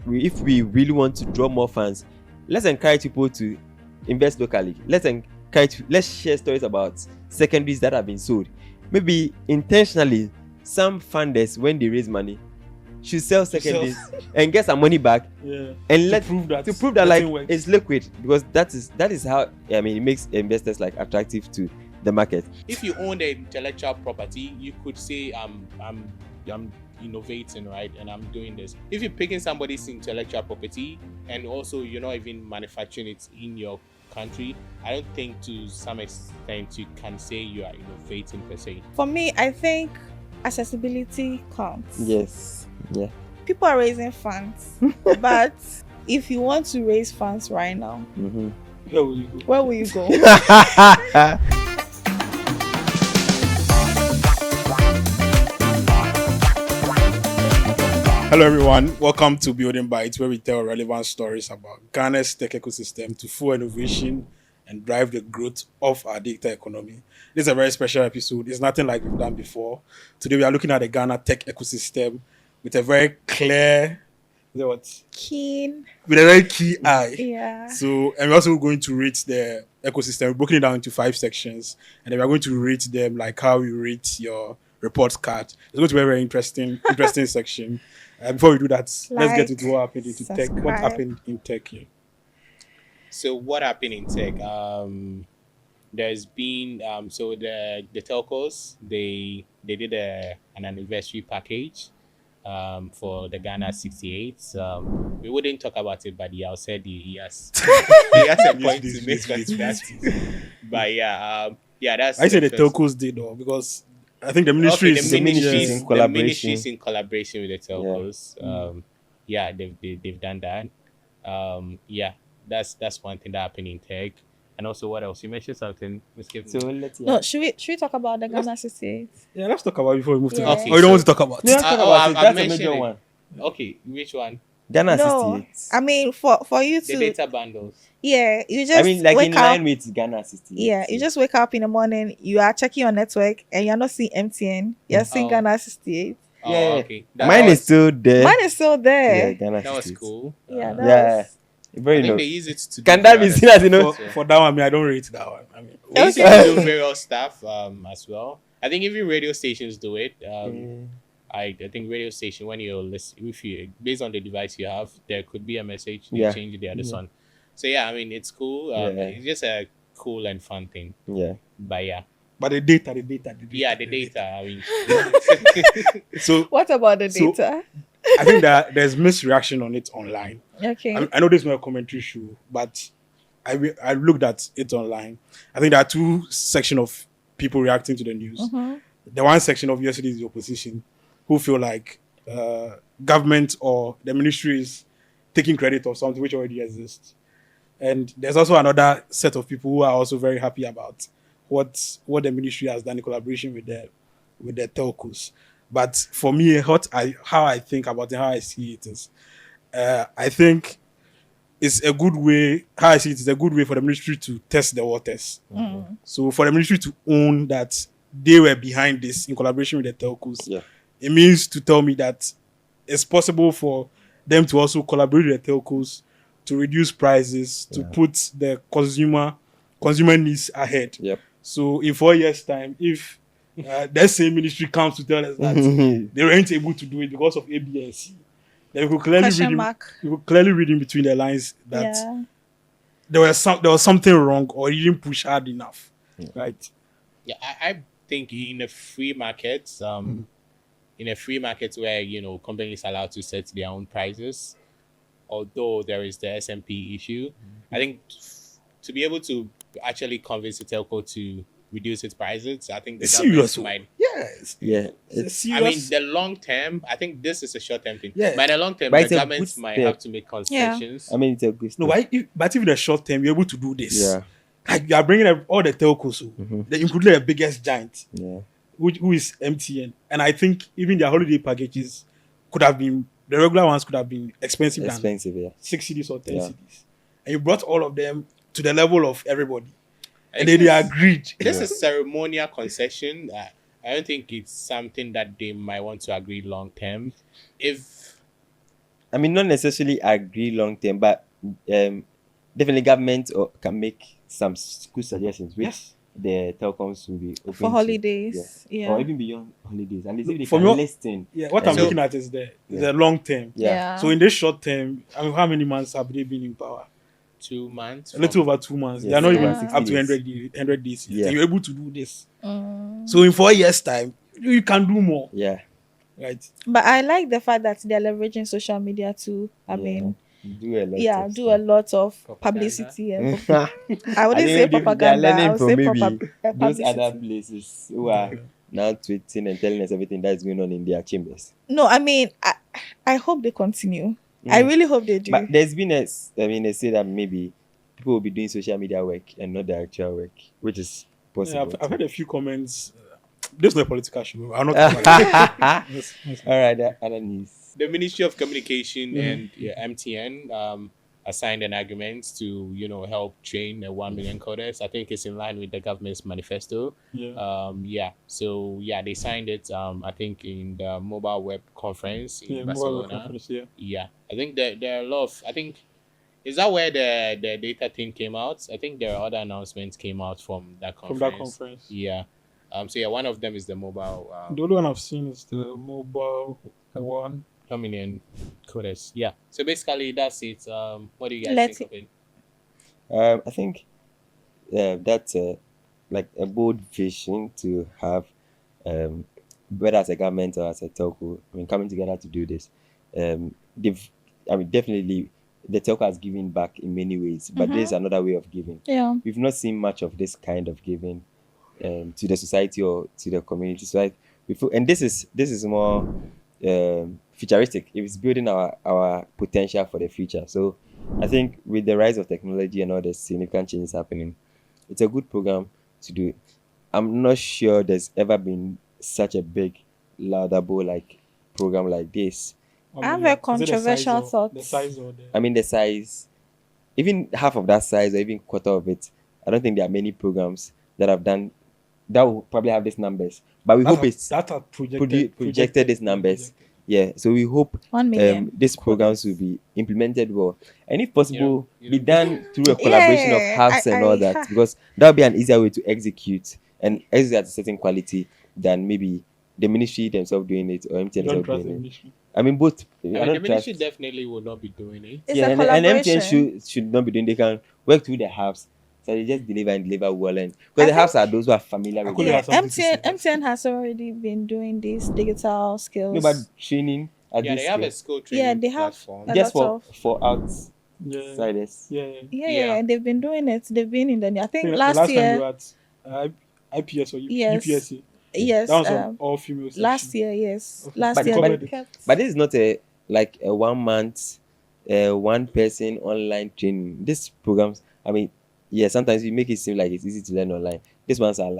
if we really want to draw more funds, let's encourage people to invest locally. Let's share stories about secondaries that have been sold. Maybe intentionally, some funders, when they raise money, should sell secondaries and get some money back. Yeah. And to prove that like works. it's liquid, because that is how it makes investors like attractive to the market. If you own the intellectual property, you could say I'm innovating, right, and I'm doing this. If you're picking somebody's intellectual property and also you're not even manufacturing it in your country, I don't think to some extent you can say you are innovating per se. For me, I think accessibility counts. Yes. Yeah. People are raising funds, but if you want to raise funds right now, Where will you go? where will you go? Hello everyone, welcome to Building Bytes, where we tell relevant stories about Ghana's tech ecosystem to fuel innovation and drive the growth of our data economy. This is a very special episode. It's nothing like we've done before. Today we are looking at the Ghana tech ecosystem with a very clear, Keen. with a very key eye. Yeah. So, and we're also going to rate the ecosystem. We're broken it down into 5 sections, and then we're going to rate them like how you rate your report card. It's going to be a very interesting section. Before we do that, let's get into what happened into tech. What happened in tech here? So what happened in tech? There's been so the telcos they did an anniversary package for the Ghana 68. We wouldn't talk about it, but I'll say he has a point to make that. But that's. I say the telcos did though, because I think the ministry is the ministry is in collaboration. The ministry is in collaboration with the telcos. They've done that. That's one thing that happened in tech. And also, what else? You mentioned something. No, should we talk about the Ghana 68? Yeah, let's talk about it before we move to Yeah. that. Okay, Or you don't so- want to talk about Let's it? talk about it. That's a mentioned major it. one. Okay, which one? Ghana No, 68. I mean for you The to data bundles. you just like wake in up. line with Ghana 68. Yeah, you just wake up in the morning, you are checking your network, and you're not seeing MTN, you're seeing Oh. Ghana 68. Oh, Yeah. okay. Mine is still there. Mine is still Yeah, there. Ghana That was 68. cool. Yeah, that Yeah. was. Very I think low. they use it to. Can do that be various seen as, you know? stuff. For that one, I don't rate that one. I mean, They use it to do various stuff as well. I think even radio stations do it. I think radio station, when you listen, if you based on the device you have, there could be a message. You Yeah. change the other one. So yeah, I mean it's cool. It's just a cool and fun thing. Yeah. But yeah, but the data. the data. I mean, So What about the So- data? I think that there's misreaction on it online. Okay. I know this is not a commentary show, but I looked at it online. I think there are 2 sections of people reacting to the news. The one section obviously is the opposition, who feel like government or the ministry is taking credit of something which already exists. And there's also another set of people who are also very happy about what the ministry has done in collaboration with the telcos. But for me, how I think about it, how I see it is, I think it's a good way. How I see it is a good way for the ministry to test the waters. So for the ministry to own that they were behind this in collaboration with the telcos, Yeah. it means to tell me that it's possible for them to also collaborate with the telcos to reduce prices, to put the consumer needs ahead. Yep. So in 4 years' time, if that same ministry comes to tell us that they weren't able to do it because of A, B, and C, then we could Question mark. clearly read in between the lines that Yeah. there was something wrong, or you didn't push hard enough, right? yeah, I think in a free market, where companies are allowed to set their own prices, although there is the SMP issue, I think to be able to actually convince the telco to reduce its prices, I think the It's government serious. might. Yes. Yeah. It's I mean, serious. the long term, I think this is a short term thing. Yeah. But in the long term, But the it's a government good might step. have to make concessions. I mean, it's a good No, step. but even the short term, you're able to do this. Yeah. Like you are bringing up all the telcos, they included the biggest giant, Yeah. who is MTN, and I think even their holiday packages could have been, the regular ones could have been expensive than Expensive, yeah. 6 CDs or 10 Yeah. CDs, and you brought all of them to the level of everybody, I and think they this- agreed. This is ceremonial concession. I don't think it's something that they might want to agree long term. If I mean, not necessarily agree long term, but definitely government can make some good suggestions which Yes. the telecoms will be open For to. holidays. Yeah. Yeah. Or even beyond holidays. At least if they For can me- listen. Yeah, what I'm So- looking at is the long term. Yeah. So in this short term, I mean, how many months have they been in power? 2 months. A little from- over 2 months. They Yes, are not yeah. even 60 up to days. 100 days yet. Yeah. And you're able to do this. Mm. So in 4 years' time, you can do more, Yeah. right? But I like the fact that they're leveraging social media to, I Yeah. mean, Do a lot. yeah, of do a lot of Propaganda. publicity and stuff. I wouldn't say They are propaganda. I learning would from say maybe those other publicity. places who are now tweeting and telling us everything that's going on in their chambers. No, I mean, I hope they continue. I really hope they do. But there's been they say that maybe people will be doing social media work and not the actual work, which is Yeah, possible. I've heard a few comments. This is not a political show. I'm not. Yes, yes. All right, other news. The Ministry of Communication and MTN assigned an agreement to help train 1 million coders. I think it's in line with the government's manifesto. Yeah. So they signed it. I think in the Mobile Web Conference in Yeah, mobile Barcelona. conference, yeah. Yeah, I think there are a lot of. I think is that where the data thing came out. I think there are other announcements came out from that From conference. that conference. Yeah. So one of them is the mobile. The only one I've seen is the mobile one. 1 million coders. Yeah. So basically, that's it. What do you guys Let's think of it? I think that's like a bold vision to have, whether as a government or as a telco, I mean, coming together to do this. Definitely, the telco has given back in many ways, but there's another way of giving. Yeah. We've not seen much of this kind of giving to the society or to the community. So and this is more futuristic. It's building our potential for the future. So I think with the rise of technology and all the significant changes happening, it's a good program to do. I'm not sure there's ever been such a big, laudable program like this. I have a controversial thought. The size or the I mean, the size, even half of that size or even quarter of it, I don't think there are many programs that have done that will probably have these numbers. But we hope it's that are projected these numbers. Yeah, so we hope 1 million. these programs will be implemented well, and if possible, You know. be done through a collaboration of hubs and all that, because that would be an easier way to execute and execute at a certain quality than maybe the ministry themselves doing it or MTN You don't themselves trust the doing it. industry. I mean, both. I I mean, don't the ministry trust. definitely will not be doing it. It's Yeah, a and collaboration. MTN should not be doing. They can work through the hubs, so they just deliver well, and because the hubs are those who are familiar with could it. Yeah, have something to say. MTN has already been doing these digital skills. No, but training at Yeah, this they have a scale, school training Yeah, they have platform. a just lot for outsiders. Yeah. yeah, they've been doing it. They've been in the. I think The last time you year. were at IPS or Yes. UPSC. Yes. That was an all female section. Last year, yes. Okay. Last But- year, but- they kept. But this is not a 1 month, 1 person online training. These programs, I mean, yeah, sometimes we make it seem like it's easy to learn online. These ones are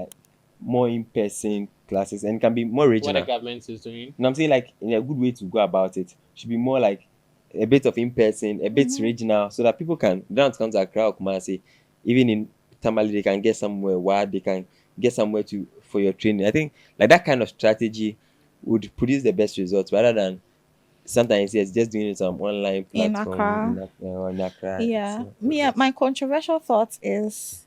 more in person classes and can be more What regional. the government is doing. And I'm saying in a good way to go about it should be more like a bit of in person, a bit regional, so that people can don't come to Accra or Kumasi, even in Tamale they can get somewhere where they can get somewhere for your training. I think that kind of strategy would produce the best results rather than sometimes just doing it on online In platform Accra. in Accra. Yeah. So, My controversial thought is,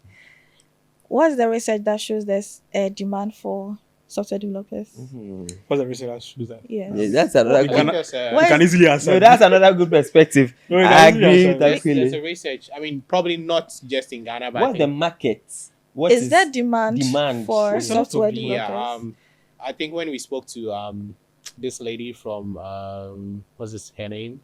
what's the research that shows there's a demand for software developers? What's the reason that shows that? Yes. Yeah, that's another I You think can- good. there's a, Why- You can easily answer. No, that's another good perspective. No, you I can easily agree answer. with there's a that. research. I mean, probably not just in Ghana, but I What's the think, market? What Is there demand demand? for There's a lot of software demand. developers? I think when we spoke to this lady from what's this her name?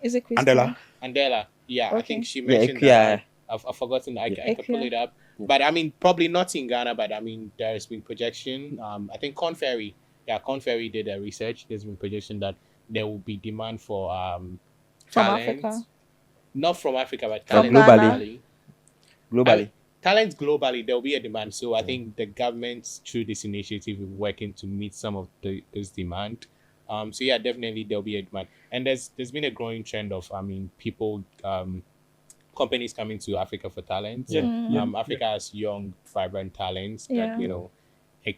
Is it Christian? Andela. Andela. Yeah, I Okay. think she Yeah, mentioned Equia. that. I've forgotten. I can Equia. pull it up. But I mean, probably not in Ghana. But I mean, there's been projection. I think Conferry did a research. There's been projection that there will be demand for From talent, Africa. not from Africa, but From talent globally. globally. globally? Talent globally, there will be a demand. So I think the government, through this initiative, is working to meet some of this demand. So yeah, definitely there'll be a demand. And there's been a growing trend of, people, companies coming to Africa for talent. Yeah. Africa has young, vibrant talents Yeah. that,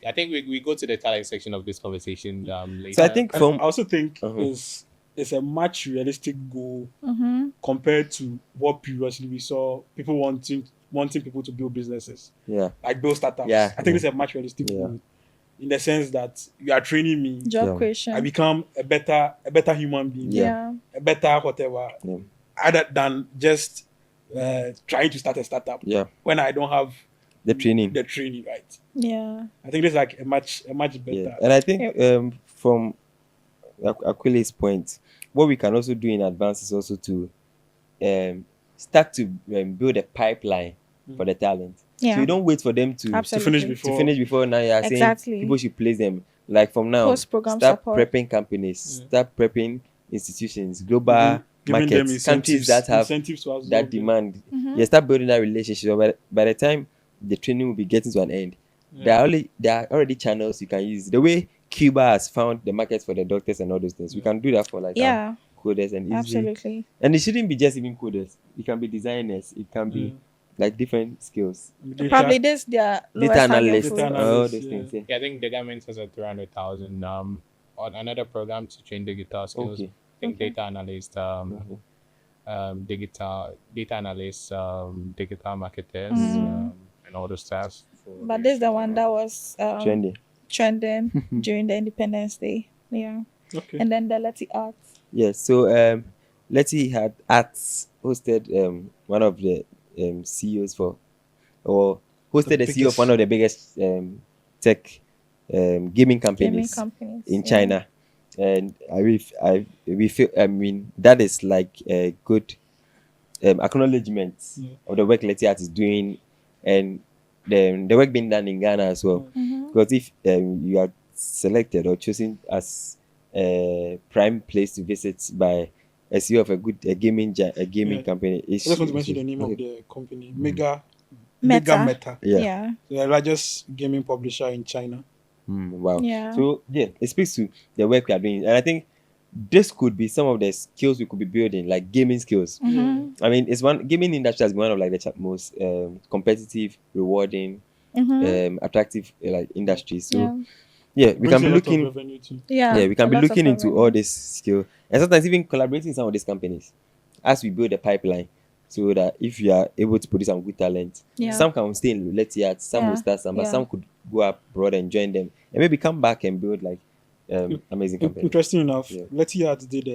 I think we go to the talent section of this conversation later. So I think And from I also think Uh-huh. is it's a much realistic goal Mm-hmm. compared to what previously we saw people wanting people to build businesses, Yeah. like build startups. Yeah, I think it's a much realistic Yeah. goal in the sense that you are training me. Job Yeah. creation. I become a better human being, Yeah. a better whatever, Yeah. other than just trying to start a startup Yeah. when I don't have The training. right? Yeah. I think this is like a much better. Yeah. And I think from Aquile's point, what we can also do in advance is also to start to build a pipeline for the talent. Yeah. So you don't wait for them to Absolutely. finish before now you are Exactly. saying people should place them. Like from now, Post-program start support. prepping companies, start prepping institutions, global Giving them markets, countries that have incentives to absorb that them. demand. Mm-hmm. You start building that relationship. So by the time the training will be getting to an end, there are already channels you can use. The way Cuba has found the markets for the doctors and all those things, we can do that for like Yeah. coders and easy. Absolutely. And it shouldn't be just even coders. It can be designers. It can be like different skills. Probably this their lowest Data hanging analysts, fruit. Data all analysts, those yeah. things. Yeah. Yeah, I think the government has a 300,000 on another program to train digital skills. Okay. I think data analysts, data analysts, digital marketers, and all those stuff. But this is the one that was Trendy. trending during the Independence Day. Yeah. Okay. And then the Letty Arts. Yes. So Letty had Arts hosted one of the CEOs or hosted the CEO of one of the biggest tech gaming companies in China. And we feel, I mean, that is like a good acknowledgement of the work Letty Art is doing, and the work being done in Ghana as well. Because if you are selected or chosen as a prime place to visit by a CEO of a gaming company, I just want to mention the name of the company, Mega Meta. Meta. Yeah. The largest gaming publisher in China. Wow. Yeah. So yeah, it speaks to the work we are doing, and I think this could be some of the skills we could be building, like gaming skills. I mean, gaming industry has been one of like the most competitive, rewarding, attractive like industries. So yeah, we can be looking. Yeah, we can be looking into all this skill, and sometimes even collaborating with some of these companies as we build a pipeline, so that if you are able to produce some good talent, some can stay in Letty Arts, some will start some, but some could go abroad and join them, and maybe come back and build like amazing companies. Interesting enough, Letty Arts did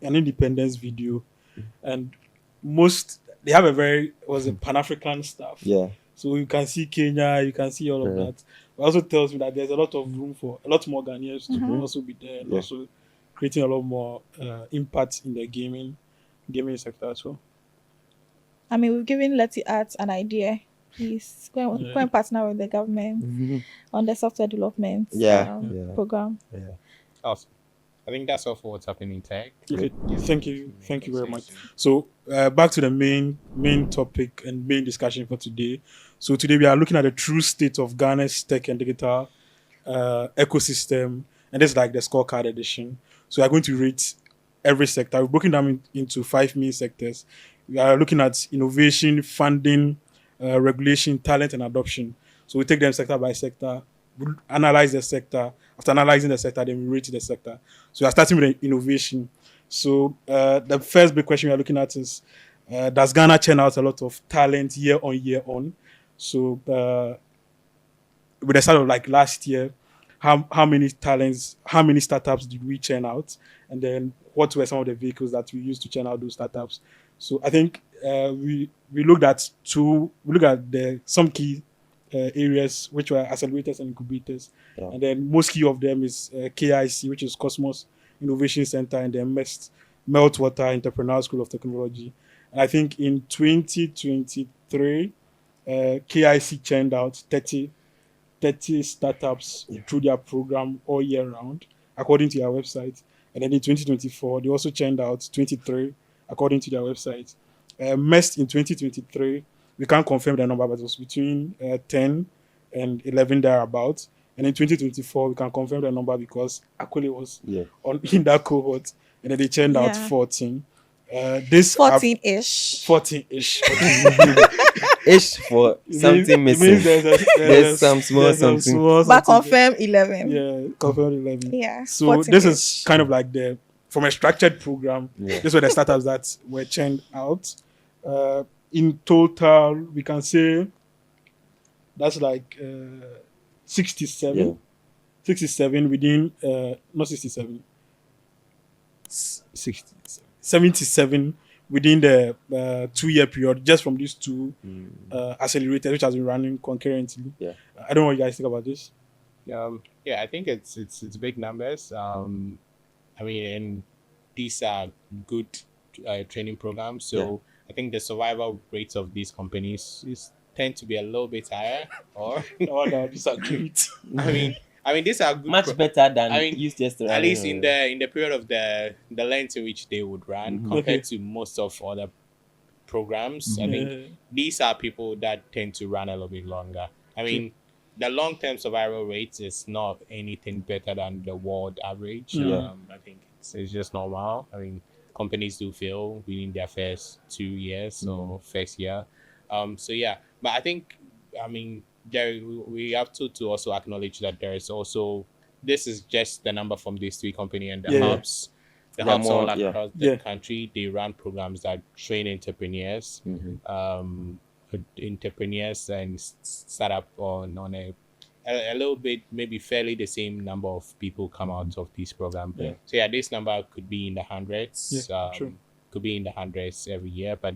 an independence video, and they have a Pan-African staff. Yeah. So you can see Kenya, you can see all of that. It also tells me that there's a lot of room for a lot more Ghanaians to also be there, and also creating a lot more impact in the gaming sector as well. I mean, we've given Letty Arts an idea. He's going partner with the government on the software development program. Yeah. Awesome. I think that's all for what's happening in tech. Okay. Thank you very much. So back to the main topic and main discussion for today. So today we are looking at the true state of Ghana's tech and digital ecosystem, and this is like the scorecard edition. So we are going to rate every sector. We've broken them into 5 main sectors. We are looking at innovation, funding, regulation, talent, and adoption. So we take them sector by sector, we analyze the sector. After analyzing the sector, then we rate the sector. So we are starting with the innovation. So the first big question we are looking at is, does Ghana churn out a lot of talent year on? So with the start of like last year, how many startups did we churn out? And then what were some of the vehicles that we used to churn out those startups? So I think we looked at some key areas, which were accelerators and incubators. And then most key of them is KIC, which is Cosmos Innovation Center, and then Meltwater Entrepreneurial School of Technology. And I think in 2023, KIC churned out 30 startups through their program all year round, according to their website. And then in 2024, they also churned out 23, according to their website. MEST in 2023, we can't confirm the number, but it was between 10 and 11 thereabouts. And in 2024, we can confirm the number because Akule was in that cohort, and then they churned out 14. 14-ish. 14-ish. Ish for something missing. There's some small something. But confirm 11. Yeah, confirm 11. Yeah. So this is kind of like the from a structured program. These were the startups that were churned out. In total, we can say that's like 67. Yeah. 67 within, not 67, 67, 77 within the 2-year period, just from these two accelerators, which has been running concurrently. Yeah. I don't know what you guys think about this. Yeah, I think it's big numbers. I mean, and these are good training programs. So I think the survival rates of these companies tend to be a little bit higher. Or Oh, no, these are great. I mean, these are good Much better than I mean, used just at least in the period of the length in which they would run compared to most of other programs. I think these are people that tend to run a little bit longer. I mean, the long-term survival rate is not anything better than the world average. I think it's just normal. I mean, companies do fail within their first 2 years or first year. So yeah, but I think, I mean, we have to also acknowledge that there is also, this is just the number from these three companies, and the hubs all across the country. They run programs that train entrepreneurs, entrepreneurs and startup on a little bit, maybe fairly the same number of people come out of this program. So yeah, this number could be in the hundreds. Could be in the hundreds every year, but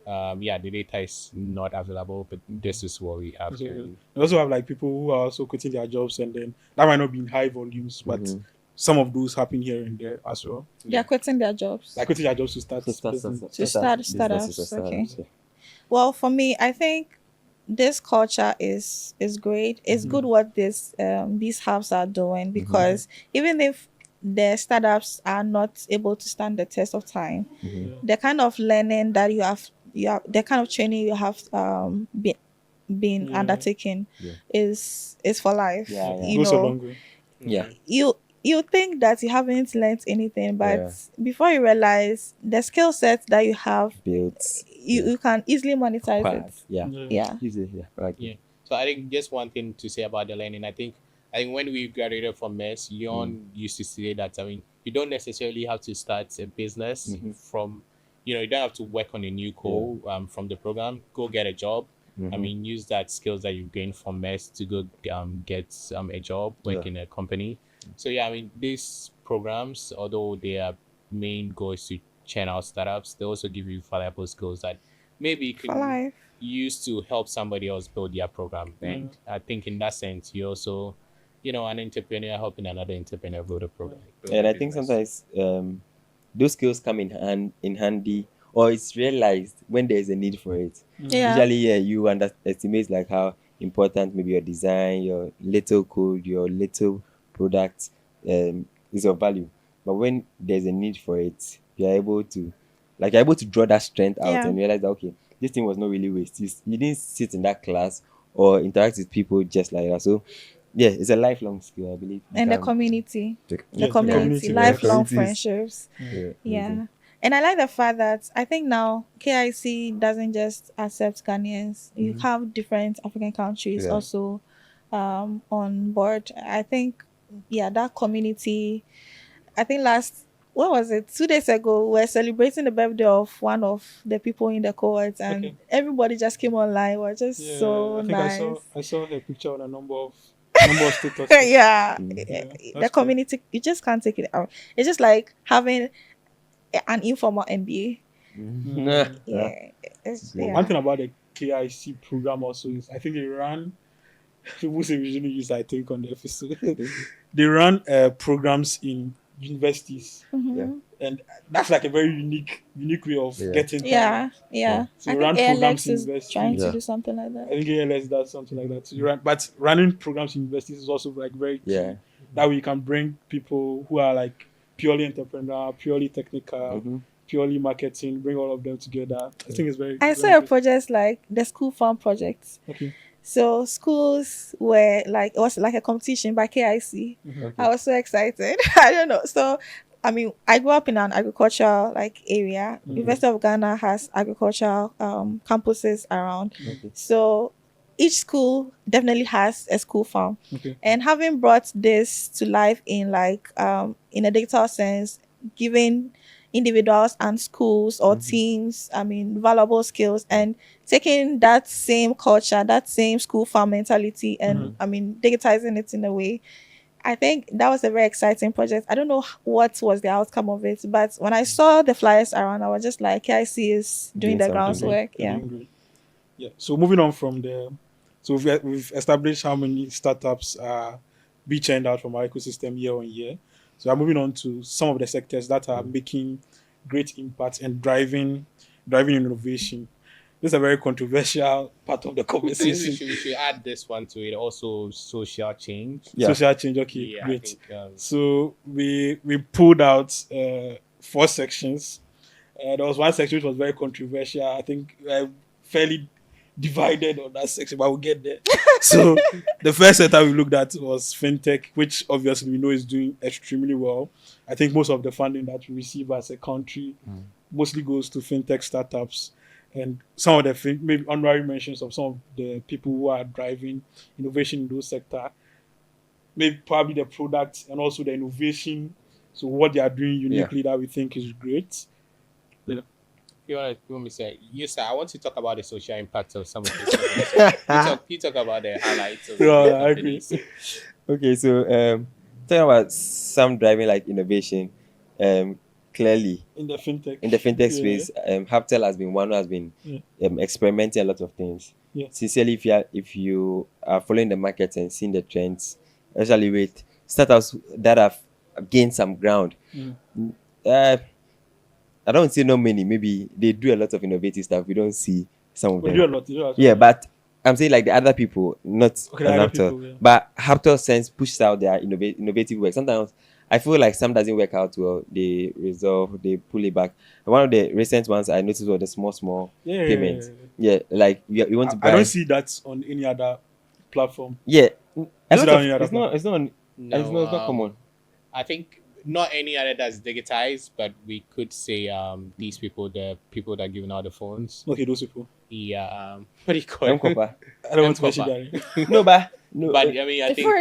the data is not available, but this is what we have. We also have like people who are also quitting their jobs, and then that might not be in high volumes, but some of those happen here and there as well. They're quitting their jobs. They're quitting their jobs to start startups. Okay. Well, for me, I think this culture is great. It's good what these hubs are doing, because even if the startups are not able to stand the test of time, the kind of learning that you have, the kind of training you have been undertaking is for life. You goes a know, long way. you think that you haven't learned anything, but before you realize the skill set that you have built, you can easily monetize it. Easily, So I think just one thing to say about the learning, I think when we graduated from MES, Yon used to say that, I mean, you don't necessarily have to start a business from, you don't have to work on a new code from the program. Go get a job. I mean, use that skills that you've gained from MES to go get a job, work in a company. So yeah, I mean, these programs, although their main goal is to churn out startups, they also give you valuable skills that maybe you can use to help somebody else build their program. And I think in that sense, you also, an entrepreneur helping another entrepreneur build a program. And I think sometimes those skills come in handy, or it's realized when there's a need for it. Usually, you underestimate like how important maybe your design, your little code, your little product is of value. But when there's a need for it, you're able to draw that strength out and realize that, okay, this thing was not really wasted. You didn't sit in that class or interact with people just like that. So yeah, it's a lifelong skill, I believe. And the community, lifelong friendships. And I like the fact that I think now KIC doesn't just accept Ghanaians. You have different African countries also on board. I think, that community, I think what was it? 2 days ago, we're celebrating the birthday of one of the people in the cohort, and everybody just came online. It was just so nice. I saw a picture on a number of status. The community, you just can't take it out. It's just like having an informal MBA. One thing about the KIC program also is, I think they ran, people say usually use, I think, on the episode, they run programs in universities, and that's like a very unique way of getting So I run think programs ALX in is universities. trying to do something like that. I think ALS does something like that. So but running programs in universities is also like very key. That way you can bring people who are like purely entrepreneur, purely technical, purely marketing, bring all of them together. I think it's very. I saw a project like the school farm project. So schools were like, it was like a competition by KIC. I was so excited. I don't know. So, I mean, I grew up in an agricultural area. University of Ghana has agricultural campuses around. So each school definitely has a school farm. And having brought this to life in like in a digital sense, giving individuals and schools or teams, valuable skills, and taking that same culture, that same school farm mentality, and digitizing it in a way. I think that was a very exciting project. I don't know what was the outcome of it, but when I saw the flyers around, I was just like, KIC is doing the something groundwork. They're Yeah. doing great. Yeah. So moving on from there, so we've established how many startups are being churned out from our ecosystem year on year. So I'm moving on to some of the sectors that are making great impact and driving innovation. This is a very controversial part of the I think conversation. we should add this one to it. Also, social change. Yeah. Social change. Okay, Yeah, great. I think, So we pulled out 4 sections. There was one section which was very controversial. I think fairly divided on that section, but we'll get there. So the first sector we looked at was fintech, which obviously we know is doing extremely well. I think most of the funding that we receive as a country mostly goes to fintech startups, and some of the maybe honorary mentions of some of the people who are driving innovation in those sectors. Maybe probably the product and also the innovation. So what they are doing uniquely that we think is great. you want me to say, yes, sir, I want to talk about the social impact of some of this. you talk about the highlights of Yeah, the I agree. companies. Okay, so talking about some driving like innovation, clearly In the fintech. in the fintech space, Haptel has been one who has been experimenting a lot of things. Yeah. Sincerely, if you are following the market and seeing the trends, especially with startups that have gained some ground, I don't see no many. Maybe they do a lot of innovative stuff. We don't see some of We them. do a lot. Yeah, but I'm saying like the other people, not Okay, the other Haptel. people, yeah. But Haptel sense pushes out their innovative work. Sometimes I feel like some doesn't work out well. They resolve, they pull it back. One of the recent ones I noticed was the small payments. Yeah, like you want to buy. I don't see that on any other platform. Yeah, a Is lot it on of, any other it's not. It's not. It's not common. I think not any other that's digitized, but we could say these people, the people that are giving out the phones. Okay, those people. Yeah, what do you call it? M-Copper. I don't want to M-Copper. mention that. No, no. But I mean, I think Before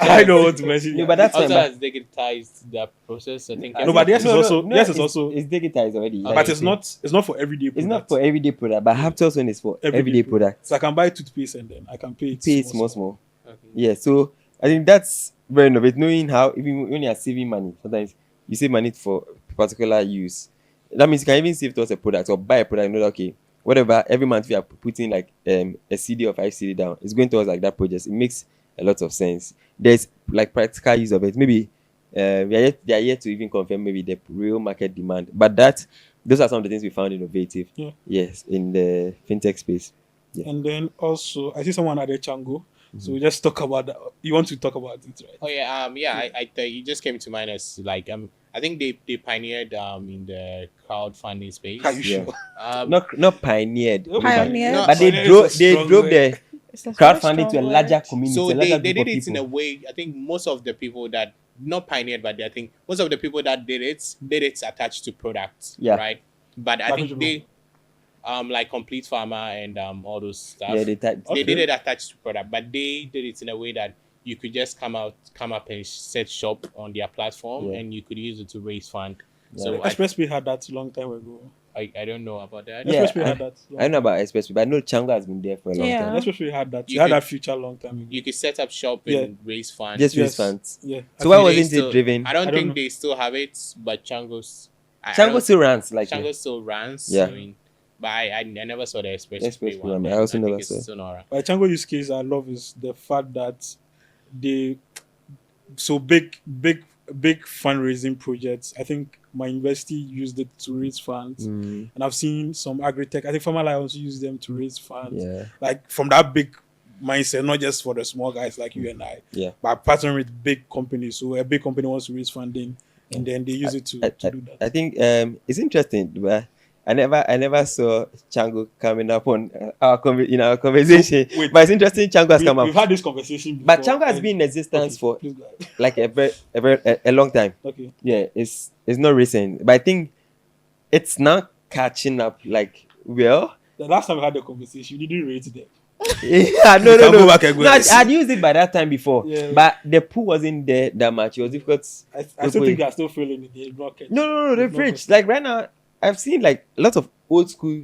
I don't want to mention No, that. but that's fine. also But has digitized the process. I think. No, but yes, it's also. it's digitized already. But like But you it's say. not for everyday product. It's not for everyday product, but Haptel's one is for everyday product. So I can buy toothpaste and then I can pay it. Pay it small. Okay. Yeah, so I think that's very innovative. Knowing how even when you are saving money, sometimes you save money for particular use. That means you can even save towards a product or buy a product. You know, okay, whatever. Every month we are putting like a CD or 5 CD down. It's going towards like that project. It makes a lot of sense. There's like practical use of it. Maybe they are yet to even confirm maybe the real market demand. But those are some of the things we found innovative. Yeah. Yes, in the fintech space. Yeah. And then also, I see someone added Chango. So we just talk about that. You want to talk about it, right? Oh yeah, I it just came to mind as like I think they pioneered in the crowdfunding space. Are you Yeah. sure? Not pioneered, Pioneered. No, but they pioneered drove is a strong the word. It's a very crowdfunding to a strong larger word. community. So a larger they group did of it in a people. way. I think most of the people that not pioneered, but I think most of the people that did it attached to products. Yeah. Right. But I Like think which they like Complete Farmer and all those stuff. Yeah, they They did it attached to product, but they did it in a way that you could just come up and set shop on their platform, Yeah. and you could use it to raise fund. Yeah. So Expressway had that a long time ago. I don't know about that. Yeah, Expressway had that. I know about Expressway, but I know Chango has been there for a long Yeah. time. Expressway had that. You You had could- that feature a long time ago. You could set up shop Yeah. and raise funds. Just Yes. raise funds. Yeah. So why They wasn't still- it driven? I don't I don't think know. they still have it, but Chango's Chango still runs like Chango still runs. Yeah. I mean, but I never saw the Expressway one. one. I also think never it's saw. still not around. But Chango use case I love is the fact that they big fundraising projects. I think my university used it to raise funds, and I've seen some agri-tech. I think Farmerlife also use them to raise funds. Yeah. Like from that big mindset, not just for the small guys like you and I, Yeah. but partnering with big companies. So a big company wants to raise funding, and then they use it to do that. I think it's interesting, but I never saw Chango coming up on our conversation. Wait. But it's interesting Chango has come We've up. had this conversation before. But Chango has and- been in existence Okay, for please go ahead. like a long time. Okay. Yeah, it's not recent, but I think it's now catching up. Like, well, The last time we had the conversation, you didn't rate them. Yeah, no, You no, can go no. back and go No, and see. I'd used it by that time before, Yeah. but the pool wasn't there that much. It was difficult. I still think they are still feeling it. They block it. No, no, no, they've They've not reached. got it. Like right now, I've seen like a lot of old school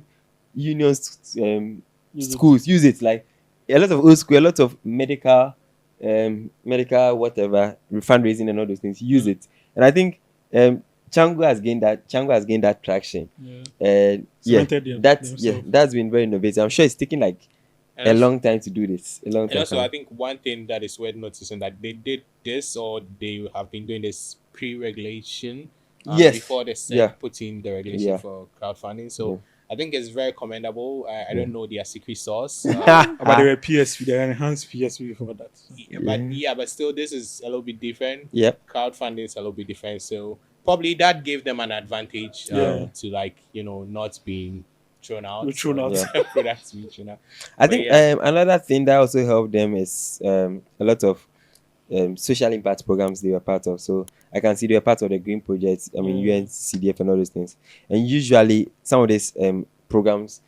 unions, Use it. schools use it. Like a lot of old school, a lot of medical whatever fundraising and all those things use it. And I think Chango has gained that traction. Yeah. And Cemented themselves. that's been very innovative. I'm sure it's taking like And a also- long time to do this. A long And time. also, I coming. think one thing that is worth noticing that they did this, or they have been doing this pre-regulation Yes. before they said Yeah. put in the regulation Yeah. for crowdfunding. So Yeah. I think it's very commendable. I don't know their secret sauce, But they were PSP. They were enhanced PSP before that. but still, this is a little bit different. Yep. Crowdfunding is a little bit different, so probably that gave them an advantage Yeah. to not being thrown out. Thrown out. Products being thrown out. I But think yeah. another thing that also helped them is a lot of social impact programs they were part of. So I can see they were part of the Green Project, UN, CDF, and all those things. And usually some of these programs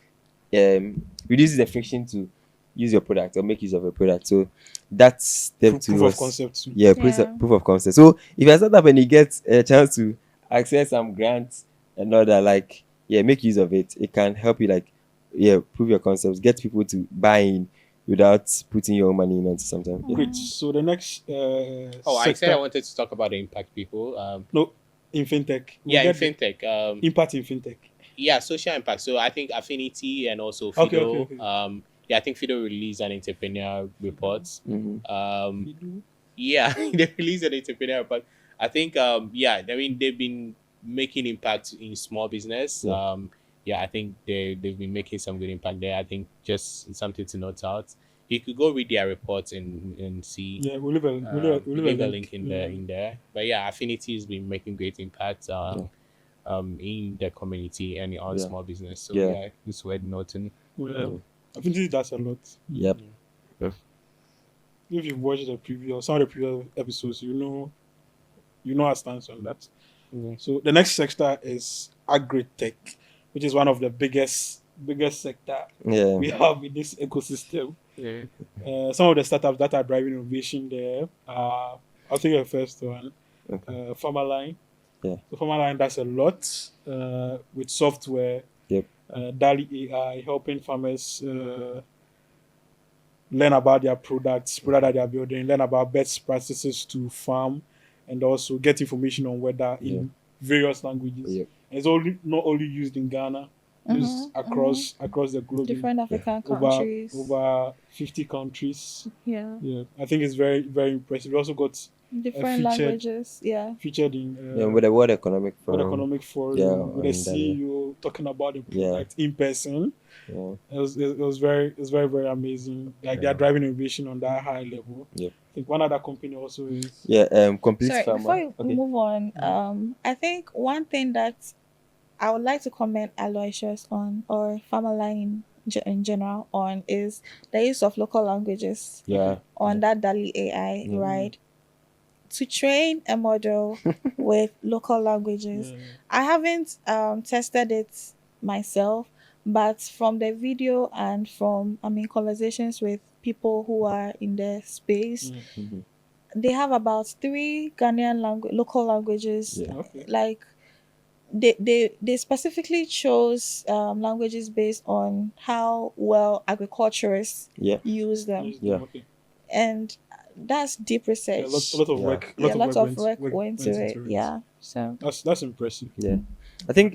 reduces the friction to use your product or make use of your product. So that's step two. Proof of concept. Too. Yeah, Yeah. proof of concept. So if you're a startup and you get a chance to access some grants and all that, like, make use of it. It can help you, prove your concepts, get people to buy in without putting your own money in onto something. Yeah. Great. So the next I sector, said I wanted to talk about the impact people. no, in fintech. We'll In get fintech. impact in fintech. Yeah, social impact. So I think Affinity and also Okay, Fido. okay. I think Fido released an entrepreneur report. Mhm. Yeah, they released an entrepreneur report. I think they've been making impact in small business. Yeah. I think they've been making some good impact there. I think just something to note out. You could go read their reports and see. Yeah, we'll leave a, We'll leave a link in yeah. there. But yeah, Affinity has been making great impact in the community and on Yeah. small business. So Yeah. yeah, it's worth noting. Well, I think that's a lot. Yep. If you've watched the previous or some of the previous episodes, you know our stance on that. So the next sector is agri-tech, which is one of the biggest sector Yeah. we have in this ecosystem. Yeah. Some of the startups that are driving innovation there are, I'll take the first one, Okay. Farmerline. Yeah. So Farmerline does a lot with software, Yep. DALI AI, helping farmers learn about their products that they are building, learn about best practices to farm, and also get information on weather in various languages. Yep. And it's not only used in Ghana, used across the globe. in Different African over countries. over 50 countries. Yeah. Yeah, I think it's very, very impressive. We also got Different featured- languages. Yeah. featured in With the World Economic World Forum. Economic Forum Yeah, with the and that, CEO talking about the Yeah. product in person. Yeah. It was very, very amazing. Like they're driving innovation on that high level. Yep. I think one other company also is Yeah. Complete Sorry, farmer. before you Okay. move on, I think one thing that I would like to comment Aloysius on, or Farmerline in general on, is the use of local languages Yeah. on that DALI AI, Mhm. right? To train a model with local languages. I haven't tested it myself, but from the video and from conversations with people who are in the space, Mhm. they have about 3 Ghanaian local languages. Yeah. okay. Like they specifically chose languages based on how well agriculturists Yeah. use them, Yeah. Okay. and that's deep Yeah, research. a lot of Yeah. work. Yeah, lots of work went into it. Yeah, so That's impressive. Yeah. I think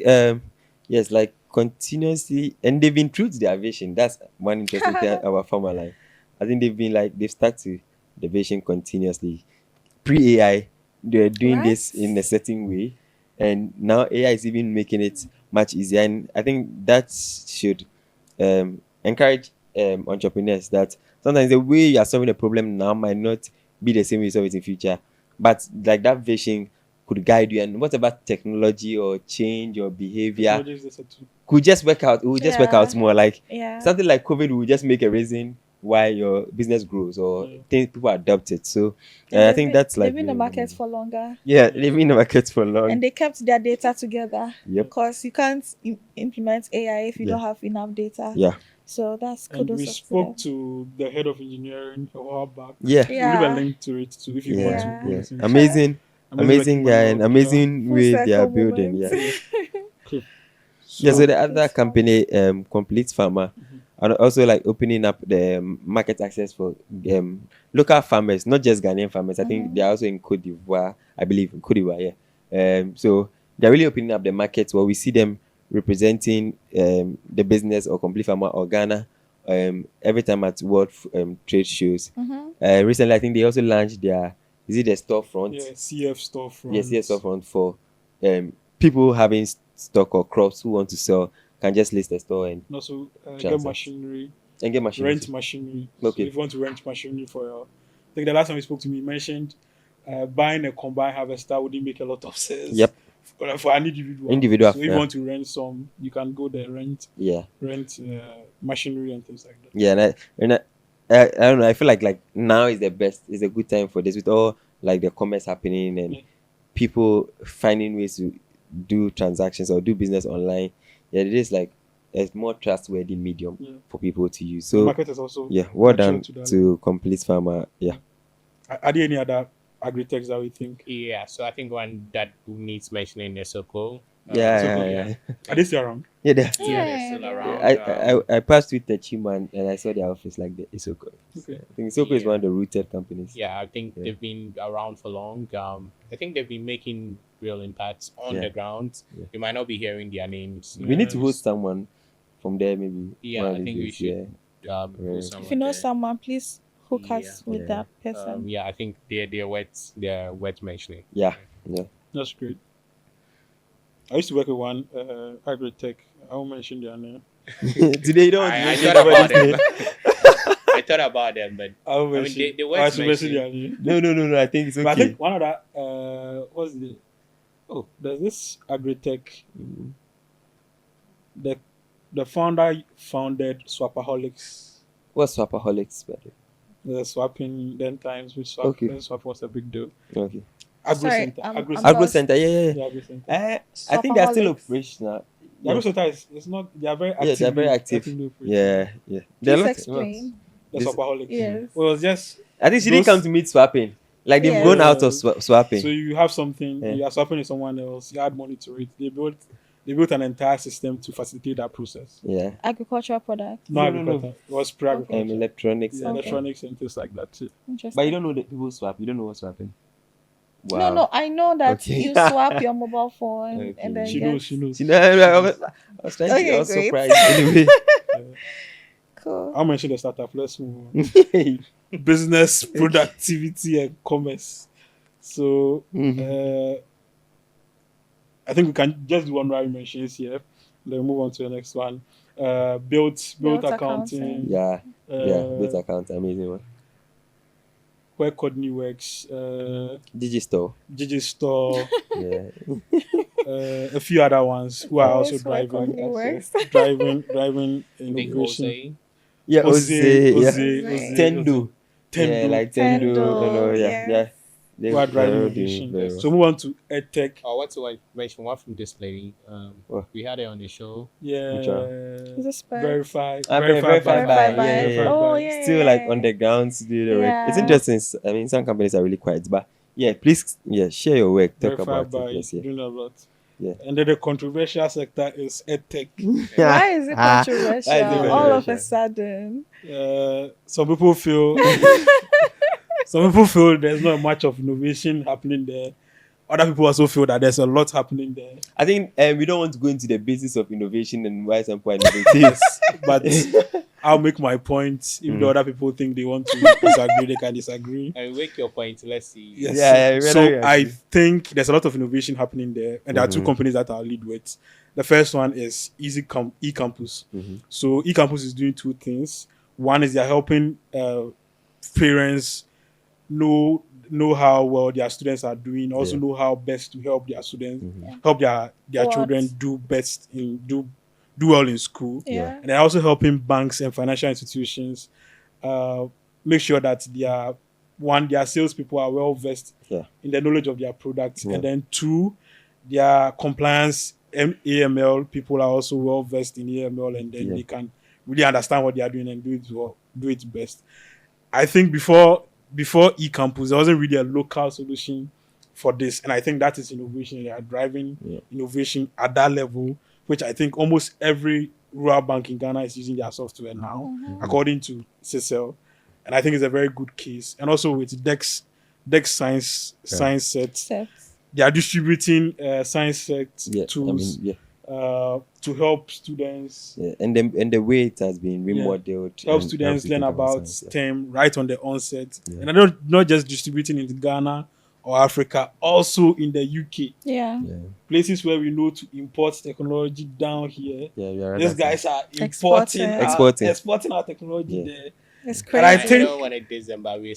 yes, like continuously, and they've been true to their vision. That's one interesting thing about Farmerline. I think they've stuck to the vision continuously. Pre AI, they're doing this Right. in a certain way, and now AI is even making it much easier. And I think that should encourage entrepreneurs that sometimes the way you are solving a problem now might not be the same way you solve it in future, but like that vision could guide you, and whatever technology or change or behavior Technology is the set to- could just work out. It will just work Yeah. out more. Like yeah, something like COVID will just make a reason why your business grows or Yeah. things people adopt it. So And I they've think been- that's like they've been in the really market amazing. for longer, Yeah, they've been in the market for long. and they kept their data together. Yep. Because you can't implement AI if you Yeah. don't have enough data. Yeah. So that's And kudos we to spoke them. to the head of engineering a while back. Yeah. We'll leave a Yeah. link to it too if you Yeah. want Yeah. to Yeah. listen. Amazing Amazing guy and work, amazing Full way they are circle building. moment. Yeah. Cool. Yeah, so the Complete other Pharma. company, Complete Pharma, and also like opening up the market access for local farmers, not just Ghanaian farmers. I think they're also in Cote d'Ivoire, I believe, in Cote d'Ivoire. Yeah. So they're really opening up the markets where we see them representing the business or Complete Pharma or Ghana every time at world trade shows. Recently, I think they also launched their the storefront? Yeah, CF storefront. Yes, storefront for people having stock or crops who want to sell can just list a store and And also get Transact. machinery, get machines. rent machinery. Okay. So if you want to rent machinery for your, I think the last time we spoke to me, you mentioned buying a combine harvester wouldn't make a lot of sense. Yep. For an individual. Individual, So if you yeah. want to rent some, you can go there Yeah. rent machinery and things like that. Yeah, I don't know. I feel like now is the best. It's a good time for this with all like the commerce happening and Yeah. people finding ways to do transactions or do business online. Yeah, it is like a more trustworthy medium Yeah. for people to use. The So market is also yeah, well mature done to that. to Complete Pharma. Yeah. Are there any other agri-techs that we think? Yeah, so I think one that needs mentioning is Soko. Yeah. Are they still around? Yeah, they're Yeah, still. they're still around. I passed with the Chiman and I saw their office like the Isoko. Okay. I think Isoko is Yeah. one of the rooted companies. Yeah, I think Yeah. they've been around for long. I think they've been making real impacts on Yeah. the ground. Yeah. You might not be hearing their names. We need to Yes. host someone from there, maybe. Yeah, one of I these think we days, should. Yeah. Go If If you know there. someone, please hook us Yeah. with Yeah. that person. Yeah, I think they're worth mentioning. Yeah. That's great. I used to work with one agri-tech. I won't mention their name. Today you don't want to I mention thought about anybody's them. name. I thought about them, but I won't I mean, mention. they were I should mention mentioning. their name. No. I think it's okay. But I think one of that what's the there's this agri-tech. The founder founded Swapaholics. What's Swapaholics, by the way? The swapping then times which swap Okay. then swap was a big deal. Okay. Agro Sorry, Center. I'm Agro lost. Agro Center, yeah. Yeah, Agro Center. I think they're still Swapaholics. operational. The Agro Center is it's not they are very active. Yeah, they're very active. actively operating. Yeah. There are Please lots- explain. The This- Swapaholics. Yes. Well, it's just I think she didn't Those- come to meet swapping. Like they've Yeah. gone out of swapping. so you have something, Yeah. you are swapping with someone else, you add money to it. They built an entire system to facilitate that process. Yeah. Agricultural product. No, No. agriculture. It was pre-agriculture. Electronics. Yeah, Okay. electronics and things like that too. Interesting. But you don't know that people swap. You don't know what's swapping. Wow. No, I know that Okay. you swap your mobile phone Okay. and then She get- knows. See, no, I was trying to. Okay, I was great. surprised. Anyway. Cool. I'll mention the startup. Let's move on. Business, productivity, and commerce. So I think we can just do one right mentions here. Then move on to the next one. Built Built accounting. Yeah. uh, Built account, amazing one. Where Courtney works. Digistore. Digistore. Yeah. A few other ones who are also Always where driving Courtney works. driving I think innovation. Jose. Yeah, Ose. Yeah. Ose. Tendo. Tendo. Yeah, like Tendo. Tendo, Yeah. yes. Who are driving they're doing innovation. very well. So move on to EdTech. Oh, what's the one mention? One from this lady. What? We had it on the show. Yeah. Which Is it Spur? Verified. Verified by. Verified by. Yeah. Oh, yeah. Still like on the ground to do the work. It's Yeah. interesting. I mean, some companies are really quiet, but yeah, please, share your work. Talk Verified about by it. Yes, yeah. doing a lot. Yeah. And then the controversial sector is EdTech. Why is it Ah, controversial? why is it All of a controversial? sudden. Some people feel there's not much of innovation happening there. Other people also feel that there's a lot happening there. I think we don't want to go into the basis of innovation and why some people are innovative. But I'll make my point. If the other people think they want to disagree, they can disagree. And make your point. Let's see. Yes. Yeah, So yeah. I think there's a lot of innovation happening there, and there are two companies that I'll lead with. The first one is eCampus. So eCampus is doing two things. One is they're helping parents know how well their students are doing, also know how best to help their students, help their What? children do well in school. Yeah. And they're also helping banks and financial institutions make sure that their salespeople are well versed Yeah. in the knowledge of their products, Yeah. and then 2, their compliance AML people are also well versed in AML, and then Yeah. they can really understand what they are doing and do it best. I think before eCampus, there wasn't really a local solution for this, and I think that is innovation. They are driving innovation at that level, which I think almost every rural bank in Ghana is using their software now, according to CISL, and I think it's a very good case. And also with Dex science sets, they are distributing science set tools to help students. Yeah. And the way it has been remodeled. Help and students learn about STEM right on the onset. Yeah. And they're not just distributing in Ghana or Africa, also in the UK. Yeah. Places where we know to import technology down here. Yeah, These guys are Exporting exporting our technology there. It's And crazy. I I think don't want to December. We're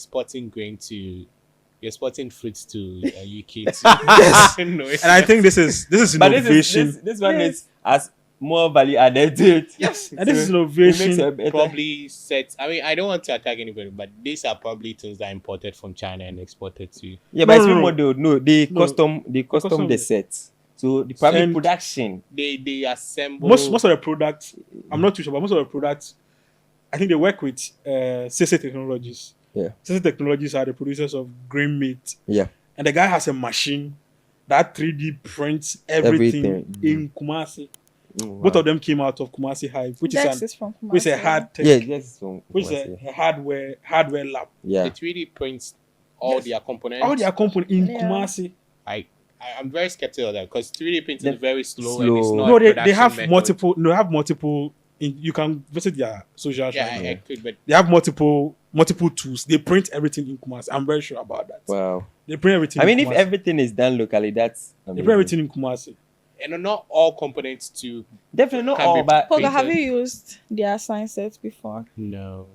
exporting fruits to UK. Yes. No, it's and I think this is But innovation. this one has more value added to it. Yes, and this is It innovation. makes a better- probably sets. I mean, I don't want to attack anybody, but these are probably things that are imported from China and exported to. Yeah, but it's No. remodeled. No, they No. custom Custom the it. sets. So the probably Send- production. They assemble. Most of the products, I'm not too sure, but most of the products, I think they work with CC Technologies. Yeah. CC Technologies are the producers of grain meat. Yeah. And the guy has a machine that 3D prints everything Everything. in Kumasi. Mm, Both wow. of them came out of Kumasi Hive, which Dex is is from which is a Kumasi. hard tech, Yeah, yes. From which is a hardware lab. yeah. It really prints all Yes. their components. All their company in Yeah. Kumasi. I'm very skeptical of that because 3D printing The- is very slow, slow. and it's not No, a they production have method. multiple. No, they have multiple. You can visit their social. Yeah, channel. I could, but They have multiple tools. They print everything in Kumasi. I'm very sure about that. Wow. They print everything. I mean, in if Kumasi. everything is done locally, that's They amazing. print everything in Kumasi. and not all components to Definitely not Can all, be but Poga, have printed. you used their science sets before? no.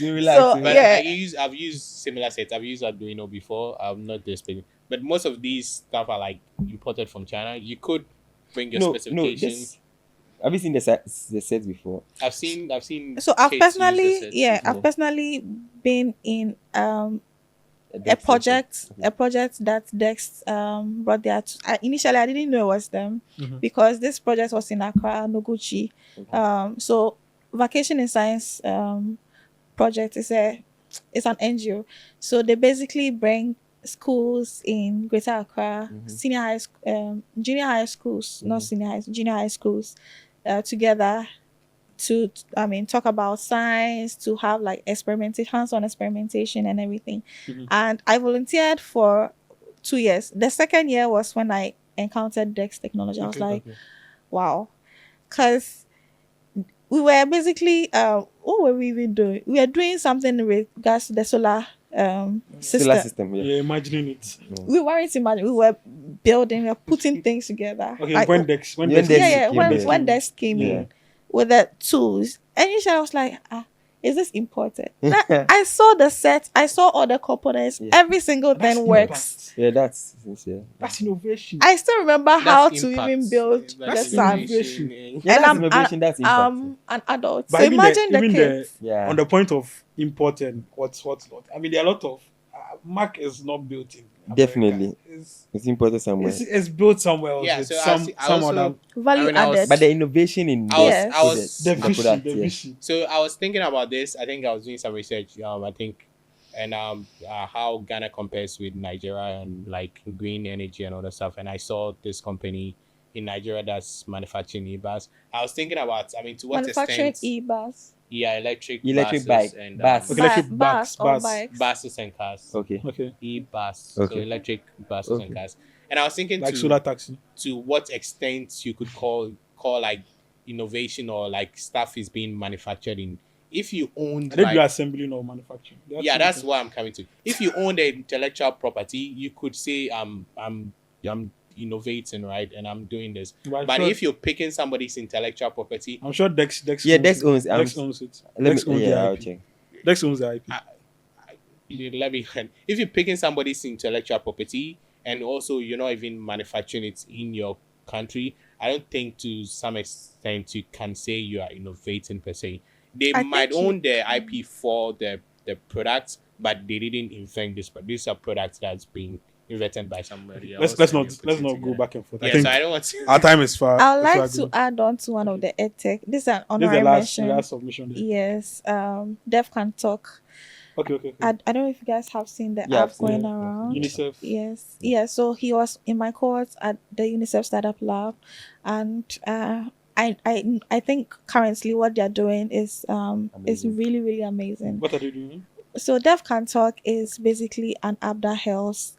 you relax. So, But yeah. I've used similar sets. I've used Arduino before. I'm not this big, but most of these stuff are like imported from China. You could bring your specification. Have you seen the sets before? I've seen. So I've kids use the personally, sets yeah, before. I've personally been in a project that Dex brought there. Initially, I didn't know it was them Mhm. because this project was in Accra, Noguchi. So Vacation in Science project is it's an NGO. So they basically bring schools in Greater Accra, senior high, junior high schools, not senior high, junior high schools, together to talk about science, to have like hands-on experimentation and everything. And I volunteered for 2 years. The second year was when I encountered Dex technology. I was like, wow, because we were basically what were we even doing? We were doing something with regards to the solar system. Solar system, yeah. Yeah, imagining it. We weren't imagining. We were building. We were putting things together. Okay, Like, when Dex when Dex Dex yeah, came when in. when Dex came in with the tools, and initially I was like, is this imported? I saw the set, I saw all the components, every single That's thing works. Yeah, that's sincere. That's innovation. I still remember That's how to impact. even build the That's sun. innovation. Yeah, And that's I'm- innovation, that's impact. An adult. But So even imagine the even kids. Yeah. on the point of import and what's not. I mean, there are a lot of Mac is not built in America. Definitely. It's important somewhere. It's built somewhere else. Yeah, It's so I some also- other Value I mean, I was- added. But the innovation in I was- the I was- the product, vision, the yeah. vision. So I was thinking about this. I think I was doing some research. I think, and how Ghana compares with Nigeria and like green energy and all that stuff. And I saw this company in Nigeria that's manufacturing e-bus. I was thinking about. I mean, to what Manufacturing extent? e-bus. Yeah, electric Electric buses bike, and bus. Okay, electric Bus or bus. bikes. buses and cars. Okay. Okay, E-bus, Okay. so electric buses Okay. and cars. And I was thinking like to solar taxi. what extent you could call like innovation or like stuff is being manufactured in. If you owned I did do like, assembling or manufacturing. They are yeah, two that's different- what I'm coming to. If you own the intellectual property, you could say I'm innovating, right, and I'm doing this. But But sure- if you're picking somebody's intellectual property, I'm sure Dex Yeah, Dex owns. Dex owns it. Let Dex owns me. Yeah, the I'll IP. check. Dex owns the IP. let me. If you're picking somebody's intellectual property and also you're not even manufacturing it in your country, I don't think to some extent you can say you are innovating per se. they I might think own the IP for the products, but they didn't invent this. But these are products that's being invented by somebody else. Let's and they put not it go together. back and forth. Yeah, I think so I don't want to. our time is far. I would is far like to gone. add on to one of the edtech. This is an This is honorary the mention. last submission. There. Yes, Dev Can Talk. Okay. I don't know if you guys have seen the Yeah, I've app seen going it. around. UNICEF. Yes, yeah. So he was in my cohort at the UNICEF Startup Lab, and I think currently what they're doing is Amazing. really really amazing. What are they doing? So Dev Can Talk is basically an app that helps.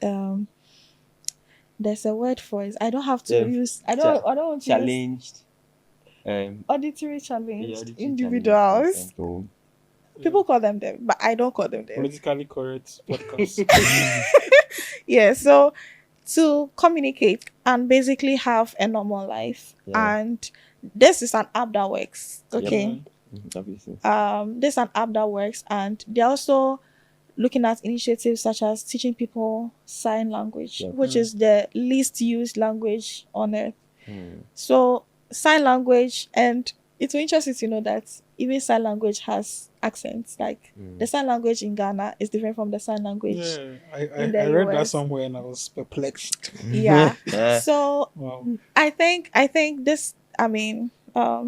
There's a word for it. I don't have to Yeah. use. I don't want to use Challenged. auditory challenged Yeah, auditory individuals. challenged and People call them Dev, but I don't call them Dev. Politically correct podcast. Yeah, so to communicate and basically have a normal life. Yeah. And this is an app that works. Yep. Okay. Obviously. This is an app that works, and they're also looking at initiatives such as teaching people sign language, Yeah. which is the least used language on earth. Hmm. So sign language, and it will interest you to know that even sign language has accents. Like the sign language in Ghana is different from the sign language. Yeah, I In the read that US. somewhere and I was perplexed. Yeah. Yeah. So Wow. I think this. I mean,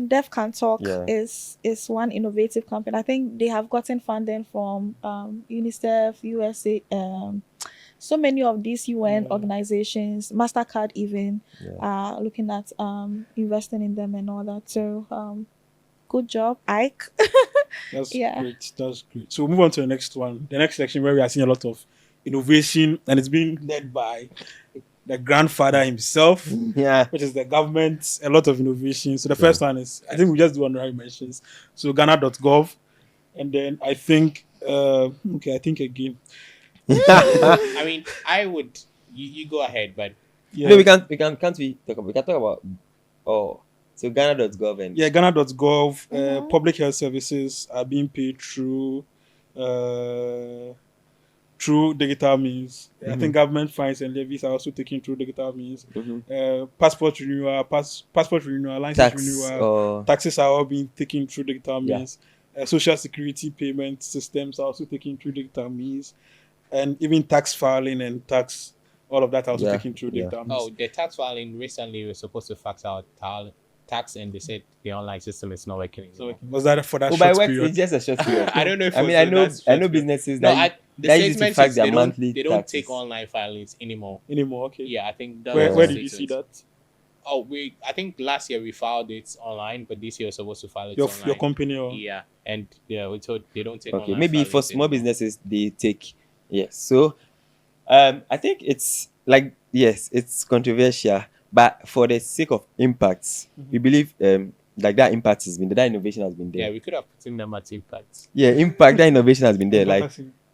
Dev Can Talk Yeah. is one innovative company. I think they have gotten funding from UNICEF, USA, so many of these UN organizations, Mastercard even, are looking at investing in them and all that. So good job, Ike. That's Yeah. great. That's great. So we'll move on to the next one. The next section where we are seeing a lot of innovation, and it's being led by the grandfather himself, Yeah. which is the government. A lot of innovation. So the first one is, I think we just do honorary mentions. So Ghana.gov, and then I think I think again. I mean, I would. You go ahead, but Yeah. No, we can talk about so Ghana.gov and Yeah, Ghana.gov, public health services are being paid through digital means. I think government fines and levies are also taken through digital means. Passport renewal, license tax renewal, or taxes are all being taken through digital Yeah. means. Social security payment systems are also taken through digital means, and even tax filing and tax, all of that are also Yeah, taken through yeah. digital means. the tax filing recently was supposed to fax out tax, and they said the online system is not working So anymore. was that for that by short work period? it's just a short period. I don't know if I mean also I know that's short period. businesses No, that the that use it to statement fax is their monthly they don't taxes. take online filings anymore. Anymore? Okay. Yeah, I think that Where was where the did you see statement. that? Oh, I think last year we filed it online, but this year we're supposed to file it Your online. your company or Yeah, and we told they don't take Okay, online maybe for filings small anymore. businesses they take yes. So I think it's like yes, it's controversial, but for the sake of impacts, we believe like that impact has been there, that innovation has been Yeah, there. we could have put in them at impact. Yeah, impact, that innovation has been there. Like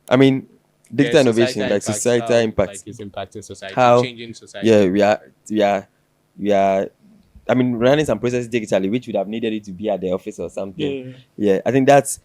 I mean digital Yeah, innovation, societal like impact, societal how, impact. like it's impacting society, How- changing society. Yeah, we are I mean running some processes digitally which would have needed it to be at the office or something. Yeah. Yeah, I think that's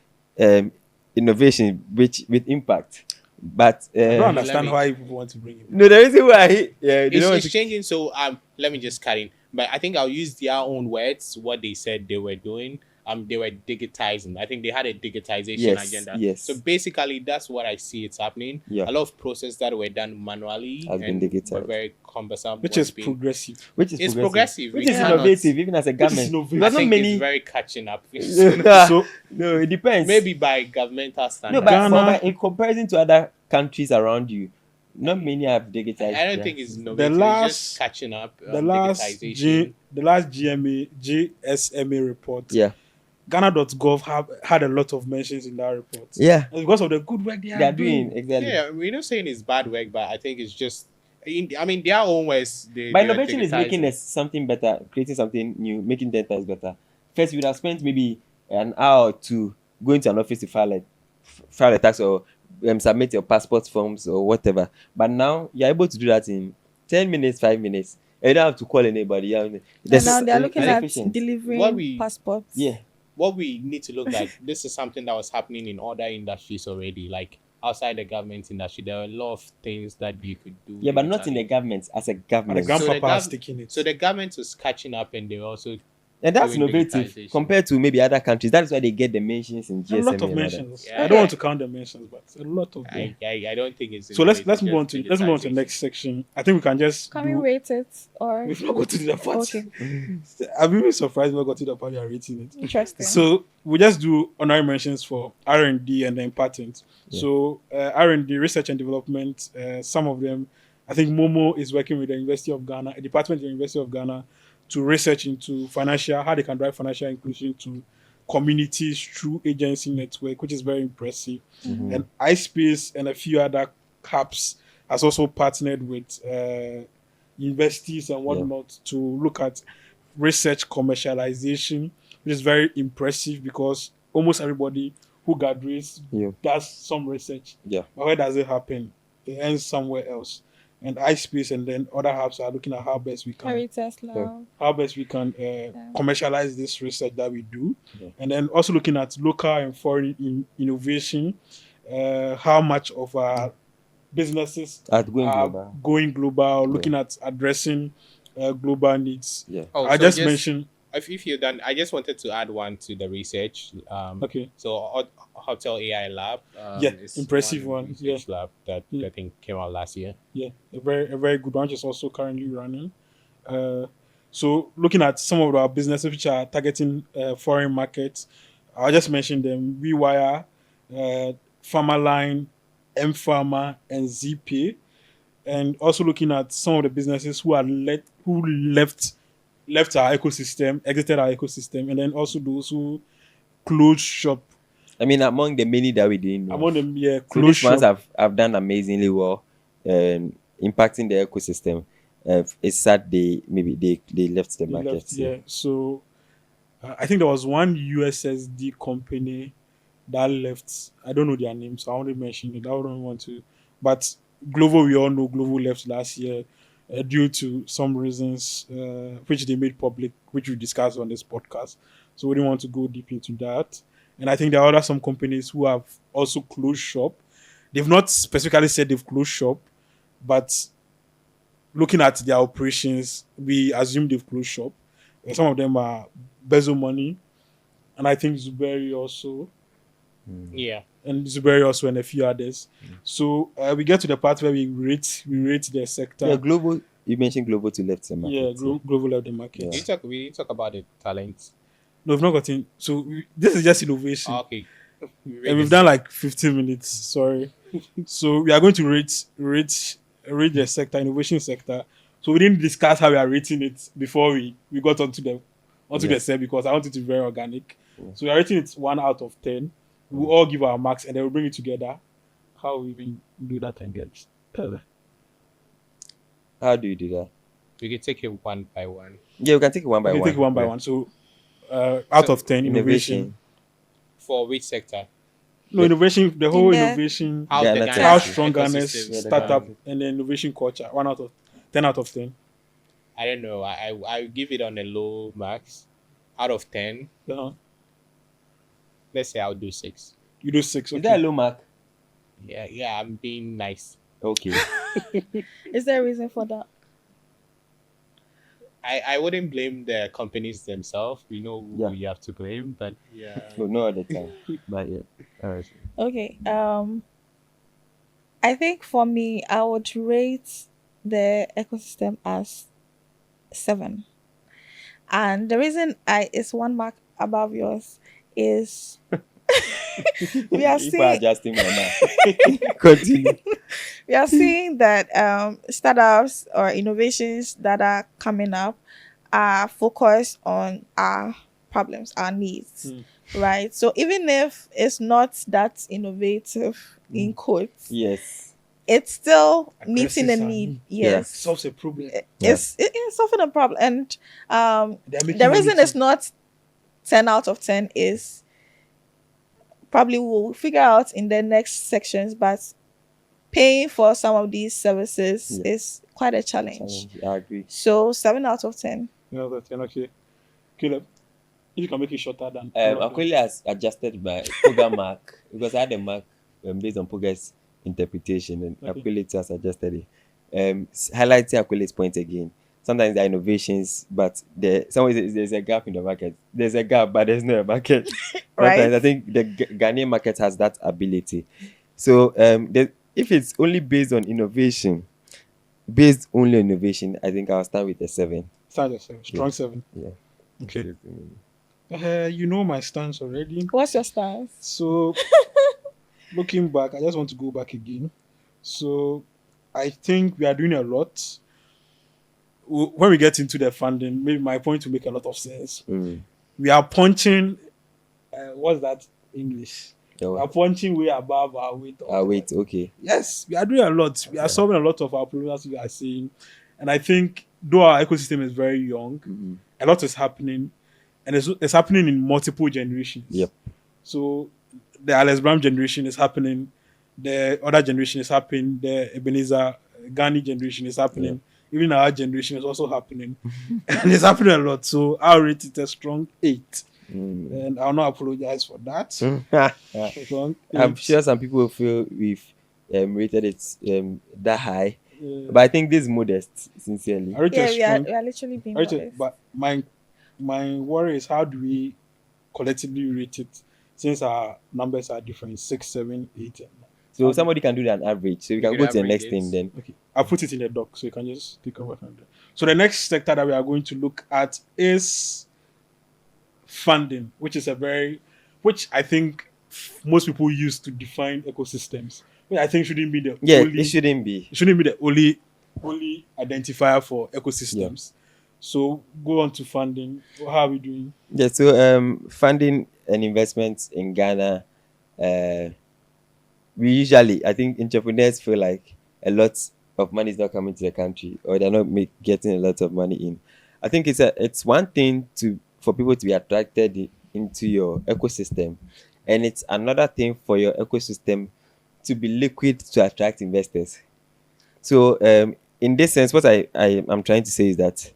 innovation which with impact. But I don't Let understand me- why people want to bring it. no, the reason why they don't want It's to changing. So let me just cut in. But I think I'll use their own words. What they said they were doing. They were digitizing. I think they had a digitization Yes, agenda. yes. So basically, that's what I see it's happening. Yeah. A lot of processes that were done manually Has been and digitized. were very cumbersome. Which was is being- progressive. which is It's progressive. progressive. Which We is cannot- innovative even as a government. innovative. There's I not think many it's very catching up. So no, it depends. Maybe by governmental no, standards. but, Ghana- but in comparison to other countries around you, not many have digitized. I don't their think it's system. innovative. last- It's just catching up. the last digitization. GSMA report, Yeah, Ghana.gov had a lot of mentions in that report. yeah, And because of the good work they they are doing exactly. Yeah, we're not saying it's bad work, but I think it's just. I mean, their own ways. But innovation is making us something better, creating something new, making 10 times better. First, we would have spent maybe an hour or two going to an office to file a tax or submit your passport forms or whatever. But now you're able to do that in 10 minutes, 5 minutes. You don't have to call anybody. And now they're looking at efficient. delivering What we- passports. Yeah, What we need to look like, this is something that was happening in other industries already. Like outside the government industry, there are a lot of things that you could do. yeah, but not in the digitally. government as a And the government. So the grandpapa has gov- taken it. So the government was catching up, and they were also And that's doing innovative digitization. compared to maybe other countries. That's why they get the mentions in A GSM. lot of and other. mentions. Yeah. I don't want to count the mentions, but a lot of them. I don't think it's So let's innovative, move on to just the next section. I think we can just Can we do. rate it or We've not got to the part. okay? I'm even surprised we not got to the part you are rating it. Interesting. So we just do honorary mentions for R&D and then patents. Yeah. So R&D, research and development. Some of them, I think Momo is working with the University of Ghana, a department at the University of Ghana, to research into how they can drive financial inclusion to communities through agency network, which is very impressive. Mhm. And iSpace and a few other hubs has also partnered with universities and whatnot to look at research commercialization, which is very impressive because almost everybody who graduates Yeah. does some research. Yeah. But where does it happen? It ends somewhere else. And iSpace and then other hubs are looking at how best we can Tesla. commercialize this research that we do. Yeah. And then also looking at local and foreign innovation, how much of our businesses At going are global. going global, looking at addressing global needs. Yeah. Oh, I so just mentioned, if you're done, I just wanted to add one to the research. okay, So Hotel AI Lab. Yeah, is impressive one, research lab that Yeah. I think came out last year. yeah, a very good one, which is also currently running. So looking at some of our businesses which are targeting foreign markets, I just mentioned them: WeWire, Pharmaline, M-Pharma, and ZPay. And also looking at some of the businesses who left our ecosystem, exited our ecosystem, and then also those who closed shop. I mean, among the many that we didn't know. Among them, yeah, So closed these ones shop. have done amazingly well, impacting the ecosystem. It's sad they left the They market. left, yeah. So I think there was one USSD company that left. I don't know their names, so I won't mention it. I don't want to. But Glovo, we all know Glovo left last year due to some reasons which they made public, which we discussed on this podcast. So we didn't want to go deep into that. And I think there are some companies who have also closed shop. They've not specifically said they've closed shop, but looking at their operations, we assume they've closed shop. And some of them are Bezo Money, and I think Zuberi also, Yeah. and Zuberi also, and a few others. So we get to the part where we rate their sector. Yeah, global. You mentioned global to left the market. Yeah, global left the market. Yeah. We didn't talk about the talent. No, we've not gotten. So this is just innovation. Okay. And we've done like 15 minutes. Sorry. So we are going to rate the sector, innovation sector. So we didn't discuss how we are rating it before we got onto the set because I want it to be very organic. Yeah. So we are rating it 1 out of 10. We'll all give our marks and then we'll bring it together. How we even do that and get How do you do that? We can take it one by one. Yeah, we can take it one by we one. take it one by Yeah. one. So out of 10, innovation. For which sector? No, innovation, the whole the- innovation, How Ghana the Tech Ghana how Scorecard. strong Ghana's ecosystem Yeah, startup the and the innovation culture. 10 out of 10. I don't know. I give it on a low max. Out of 10, let's say I'll do 6. You do 6. Is that a Okay. low mark? Yeah, I'm being nice. Okay. Is there a reason for that? I wouldn't blame the companies themselves. We know who Yeah. we have to blame, but yeah. No other time. But yeah. All right. Okay. I think for me, I would rate the ecosystem as 7. And the reason it's 1 mark above yours is we are People are seeing adjusting my mind. Continue. we are seeing that startups or innovations that are coming up are focused on our problems, our needs, right? So even if it's not that innovative in quotes, Yes. it's still Addresses meeting a our need. need. Yes. Solves a problem. It's solving a problem. And They are making the reason money it's not 10 out of 10 is probably we'll figure out in the next sections, but paying for some of these services is quite a challenge. I agree. So 7 out of 10. Yeah, that's okay. Caleb, if you can make it shorter than. Aquile has adjusted my Puga mark because I had a mark based on Puga's interpretation, and Okay. Aquile has adjusted it. Highlighting Aquile's point again. sometimes there are innovations, but there's a gap in the market. There's a gap, but there's no market. Right. Sometimes I think the Ghanaian market has that ability. So if it's only based on innovation, I think I'll start with a 7. Start at 7. Strong 7. Yeah. Okay. You know my stance already. What's your stance? So, looking back, I just want to go back again. So, I think we are doing a lot. When we get into the funding, maybe my point will make a lot of sense. We are punching, what's that English? We are punching way above our weight. Our weight, okay. Yes, we are doing a lot. We are solving a lot of our problems, we are seeing. And I think, though our ecosystem is very young, a lot is happening. And it's happening in multiple generations. Yep. So the Alex Brown generation is happening. The other generation is happening. The Ebenezer Ghani generation is happening. Yep. Even our generation is also happening. And it's happening a lot. So I'll rate it a strong 8. And I'll not apologize for that. I'm sure some people will feel we've rated it that high. But I think this is modest, sincerely. We are literally being modest. But my worry is, how do we collectively rate it, since our numbers are different, 6, 7, 8, and 9. So somebody can do an average. So we can go to the next thing then. Okay, I'll put it in the doc so you can just take over from there. So the next sector that we are going to look at is funding, which I think most people use to define ecosystems. Which I think shouldn't be the only. It shouldn't be. It shouldn't be the only identifier for ecosystems. Yeah. So go on to funding. How are we doing? Yeah, so funding and investments in Ghana, I think entrepreneurs feel like a lot of money is not coming to the country, or they're not getting a lot of money in. I think it's one thing for people to be attracted into your ecosystem, and it's another thing for your ecosystem to be liquid to attract investors. So in this sense, what I'm trying to say is that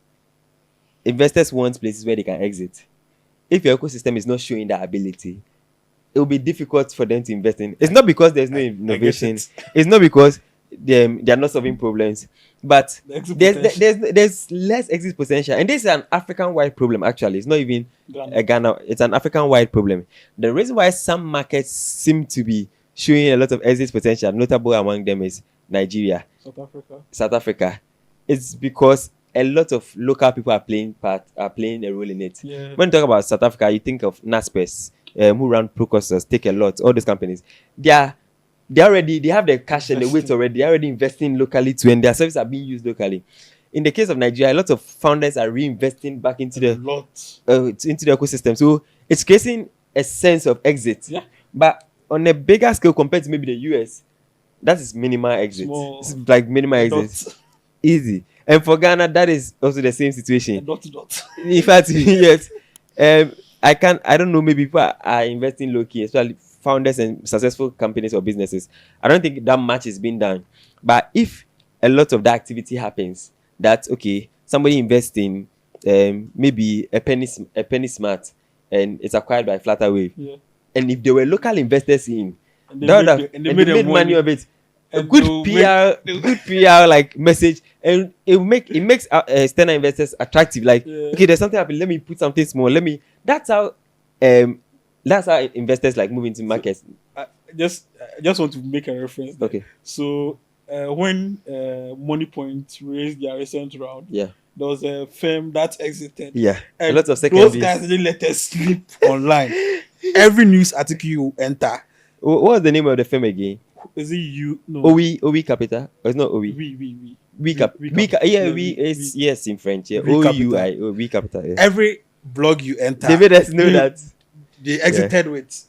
investors want places where they can exit. If your ecosystem is not showing that ability, it will be difficult for them to invest in. It's not because there's no innovation. It's not because they are not solving problems, but there's less exit potential. And this is an African-wide problem, actually. It's not even Ghana. It's an African-wide problem. The reason why some markets seem to be showing a lot of exit potential, notable among them is Nigeria, South Africa. It's because a lot of local people are playing a role in it. Yeah. When you talk about South Africa, you think of Naspers, who run Procursors, Take a Lot, all those companies. They have the cash and the weight already. They're already investing locally too, and their services are being used locally. In the case of Nigeria, a lot of founders are reinvesting back into the ecosystem. So it's creating a sense of exit. Yeah. But on a bigger scale compared to maybe the US, that is minimal exit. It's like minimal exit. Easy. And for Ghana, that is also the same situation. In fact, yes. I don't know, maybe people are investing low-key, especially founders and successful companies or businesses. I don't think that much is being done. But if a lot of that activity happens, that, okay, somebody invests in maybe a penny smart and it's acquired by Flutterwave. Yeah. And if there were local investors in, they made money of it. A good PR like message, and it makes external investors attractive. Like, okay, there's something happening. Let me put something small. That's how investors like move into markets. I just want to make a reference there. Okay. So when Moneypoint raised their recent round, there was a firm that exited. Yeah, and a lot of those guys didn't let us sleep online. Every news article you enter. What was the name of the firm again? Is it you? No. OE Capital? Or it's not OE? Yes, in French. Yeah. OUI Capital. Yeah. Every blog you enter, they made us know that they exited with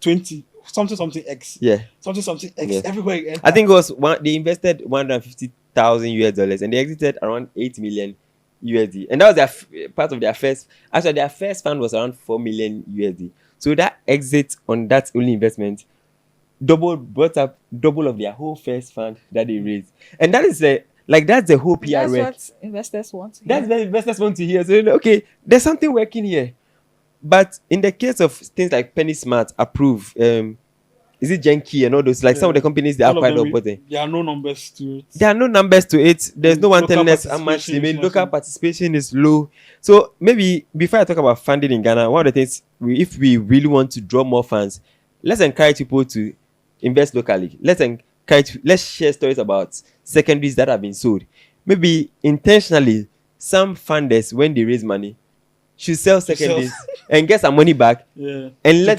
20 something X. Yeah. Something X. Yeah. Everywhere you enter. I think it was they invested $150,000 and they exited around 8 million USD. And that was part of their first. Actually, their first fund was around 4 million USD. So that exit on that only investment brought up double of their whole first fund that they raised. And that is that's the whole PR. That's what investors want to hear. That's what investors want to hear. So, okay, there's something working here. But in the case of things like Penny Smart, Approve, is it Genki and all those, like some of the companies they are All of quite them, important. there are no numbers to it. There are no numbers to it. There's no one Local telling us how much they participation made. is Local nothing. participation is low. So maybe before I talk about funding in Ghana, one of the things, if we really want to draw more funds, let's encourage people to invest locally. Let's share stories about secondaries that have been sold. Maybe intentionally, some funders, when they raise money, should sell secondaries and get some money back. Yeah. And To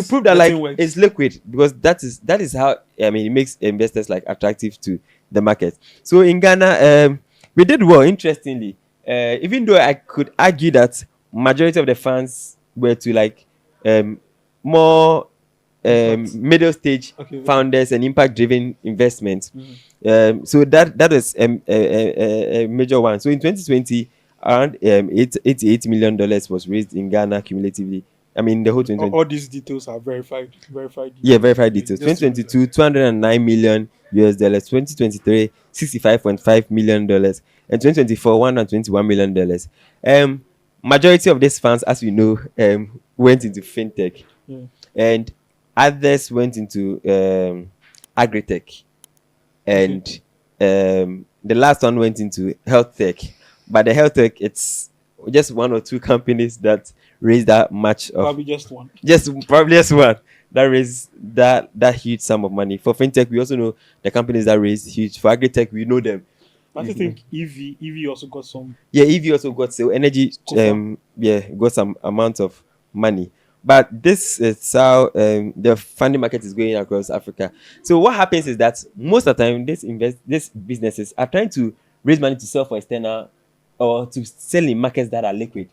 prove that like nothing works. it's liquid, because that is how, I mean, it makes investors like attractive to the market. So in Ghana, we did well, interestingly, even though I could argue that majority of the funds were to like more middle stage founders and impact driven investments. So that was a major one. So in 2020, around $88 million was raised in Ghana cumulatively. I mean, the whole 2020. All these details are verified. Yeah, verified details. Just 2022, $209 million. 2023, $65.5 million. And 2024, $121 million. Majority of these funds, as we know, went into fintech. Yeah. And others went into agri-tech. And the last one went into health tech. But the health tech, it's just one or two companies that raised that much of. Probably just one. Probably just one that raised that huge sum of money. For fintech, we also know the companies that raised huge. For agri-tech, we know them. I think EV also got some. Yeah, EV also got so energy. Got some amount of money. But this is how the funding market is going across Africa. So what happens is that most of the time, these businesses are trying to raise money to sell for external or to sell in markets that are liquid.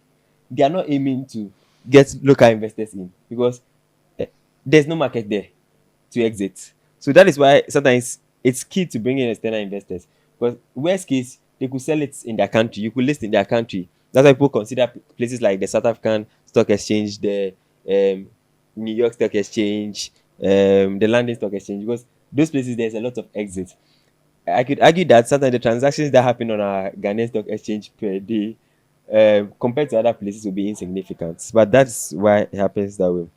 They are not aiming to get local investors in, because there's no market there to exit. So that is why sometimes it's key to bring in external investors. Because worst case, they could sell it in their country. You could list in their country. That's why people consider places like the South African Stock Exchange, the New York Stock Exchange, the London Stock Exchange, because those places there's a lot of exit. I could argue that sometimes the transactions that happen on our Ghanaian Stock Exchange per day, compared to other places, will be insignificant. But that's why it happens that way.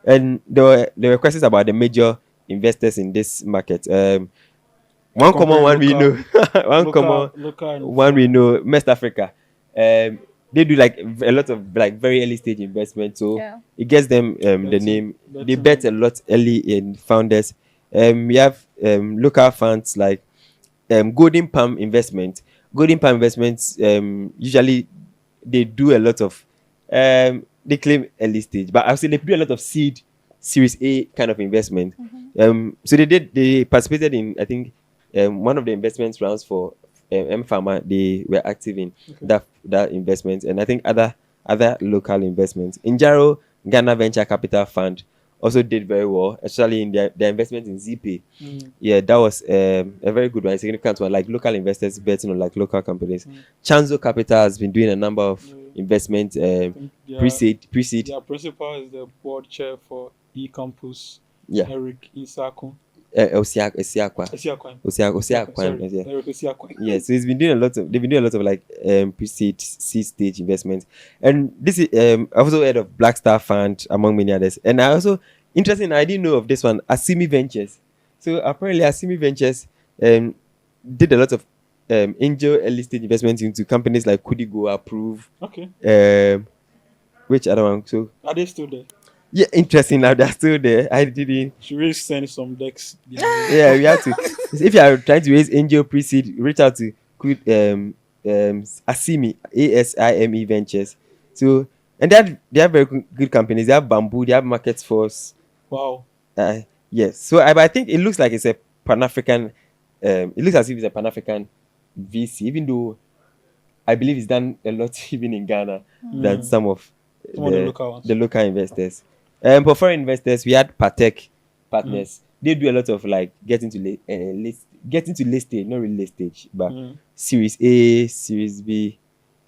And there were questions about the major investors in this market. One common one we know, one we know, West Africa. They do like a lot of like very early stage investment, so it gets them the name. They bet a lot early in founders. We have local funds like Golden Palm Investment. Golden Palm Investments usually they do a lot of they claim early stage, but I would say they do a lot of seed, Series A kind of investment. So they participated in, I think, one of the investment rounds for M-Pharma. They were active in that investment, and I think other local investments. Injaro Ghana Venture Capital Fund also did very well, especially in their investment in ZPay. Yeah, that was a very good one, a significant one, like local investors betting on like local companies. Chanzo Capital has been doing a number of investment pre-seed. Their principal is the board chair for eCampus, Yeah. Eric Isaku. Osiakwa. Yeah, so they've been doing a lot of like pre-seed, seed stage investments. And this is I've also heard of Black Star Fund, among many others. And I also, interesting, I didn't know of this one, Asimi Ventures. So apparently Asimi Ventures did a lot of angel early stage investments into companies like Kudigo, Approve. Which other one? So are they still there? Yeah, interesting. Now they're still there. I didn't. Should we send some decks? Yeah, we have to. If you are trying to raise angel pre-seed, reach out to Asimi, ASIME Ventures. So, and they have very good companies. They have Bamboo. They have Market Force. Wow. Yes. So I think it looks like it's a Pan-African. It looks as if it's a Pan-African VC, even though I believe it's done a lot even in Ghana than some of the local investors. For foreign investors, we had Patek Partners. They do a lot of like getting to late stage, not really late stage, but Series A, Series B.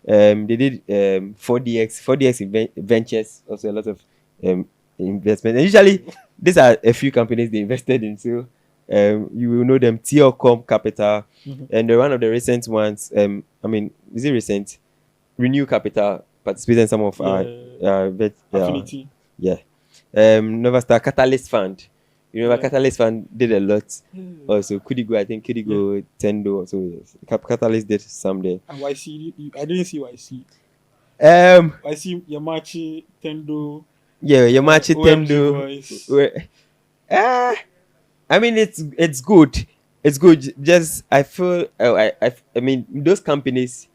They did 4DX Ventures, also a lot of investment. And usually, these are a few companies they invested in. So you will know them, Telecom Capital, and they're one of the recent ones. I mean, is it recent? Renew Capital participated in some of our Affinity. Nova Star Catalyst Fund. You remember Yeah. Catalyst fan did a lot. Also, Kudigo, I think Kudigo, Tendo, also yes. Catalyst did some there. And YC, I didn't see YC. I see Yamachi, Tendo, Yeah, Yamachi OMG Tendo. Boys. I mean, it's good. It's good. Just I feel I mean those companies.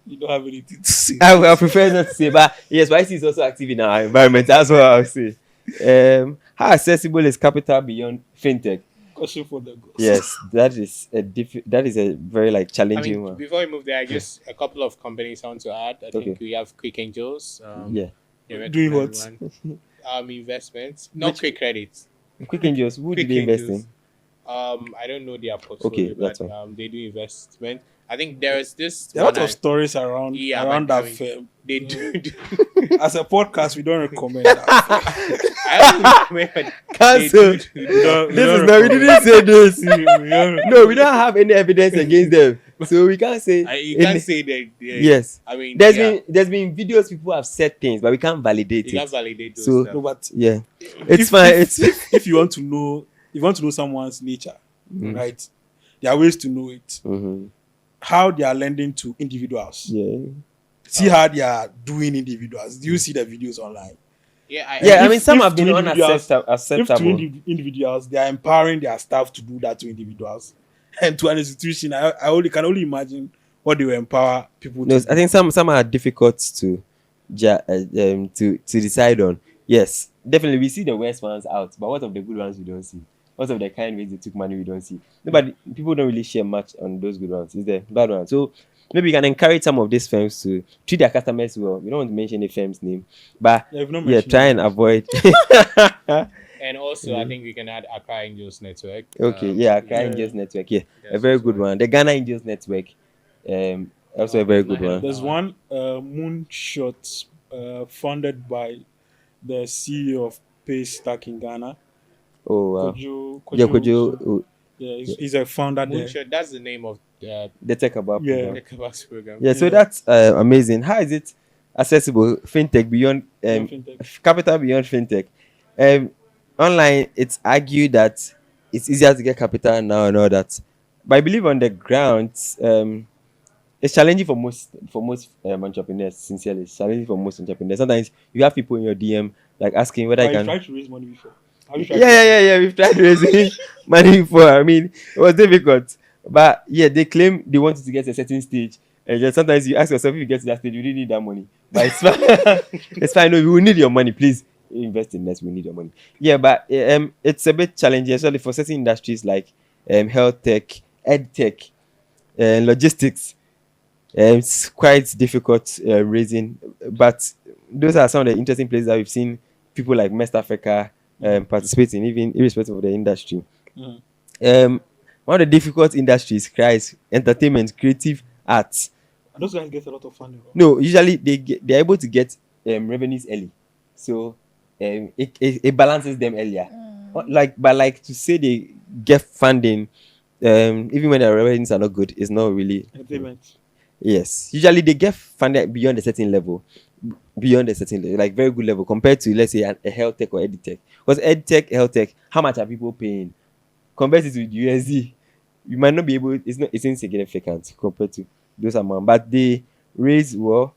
You don't have anything to say. I prefer not to say, but yes, YC is also active in our environment. That's what I'll say. How accessible is capital beyond fintech? Question for the ghost. Yes, that is a very like I challenging mean, one. before we move there, just a couple of companies I want to add. I think Okay. we have Quick Angels. Yeah, they Doing recommend what? one. Investments, not quick credits. Quick Angels. Who did Quick they invest Angels. in? I don't know their portfolio, Okay, that's but they do investment. I think there is this. There are a lot one of stories around Yeah, around but I that mean, firm. they do. As a podcast, we don't recommend that. I don't remember. Cancel. They do. This is not. We didn't say this. No, we don't have any evidence against them, so we can't say. You can't say that. Yes. I mean, There's been videos people have said things, but we can't validate you can't it. validate those So- stuff. No, but Yeah, it's fine. It's if you want to know someone's nature, right? There are ways to know it. Mhm. How they are lending to individuals. Yeah. See how they are doing individuals. Do you see the videos online? Yeah, I If- mean, some if have been to individuals- If to unacceptable. individuals, they are empowering their staff to do that to individuals. And to an institution, I can only imagine what they will empower people No, to I think some are difficult to to decide on. Yes, definitely we see the worst ones out, but what of the good ones we don't see? What of the kind ways they took money we don't see? Nobody, people don't really share much on those good ones. It's the bad ones. So maybe you can encourage some of these firms to treat their customers well. We don't want to mention any firm's name, but Yeah, you've not yeah, mentioned try it. and avoid. And also, I think we can add Accra Angels Network. Okay, Accra Angels Network. Yeah, a very good one. The Ghana Angels Network, also a very good one. There's one Moonshot funded by the CEO of Paystack in Ghana. Oh wow. Kojo. oh, Yeah, he's a founder there. Moonshot, that's the name of the the Tech About Yeah. program. Cabas program. Yeah, so Yeah. that's amazing. How is it accessible? Fintech beyond Fintech. capital beyond fintech. Online, it's argued that it's easier to get capital now and all that. But I believe on the ground, it's challenging for most entrepreneurs. Sincerely, it's challenging for most entrepreneurs. Sometimes you have people in your DM like asking whether Have you you can. tried to raise money before? Have you tried Yeah. We've tried raising money before. I mean, it was difficult, but yeah, they claim they want you to get to a certain stage, and just sometimes you ask yourself if you get to that stage, you really need that money. But it's fine. It's fine. No, we will need your money, please. Invest in us. We need your money. Yeah, but it's a bit challenging, especially for certain industries like health tech, ed tech, logistics. It's quite difficult raising, but those are some of the interesting places that we've seen people like West Africa participating, even irrespective of the industry. Mhm. One of the difficult industries is entertainment, creative arts. And those guys get a lot of funding. Right? No, usually they're able to get revenues early, so it balances them earlier. But to say they get funding, even when their revenues are not good, is not really. Entertainment. Yes, usually they get funded beyond a certain level, like very good level compared to, let's say, a health tech or edtech. Because edtech, health tech, how much are people paying? Compared to USD, you might not be able. It's insignificant compared to those amounts, but they raise well.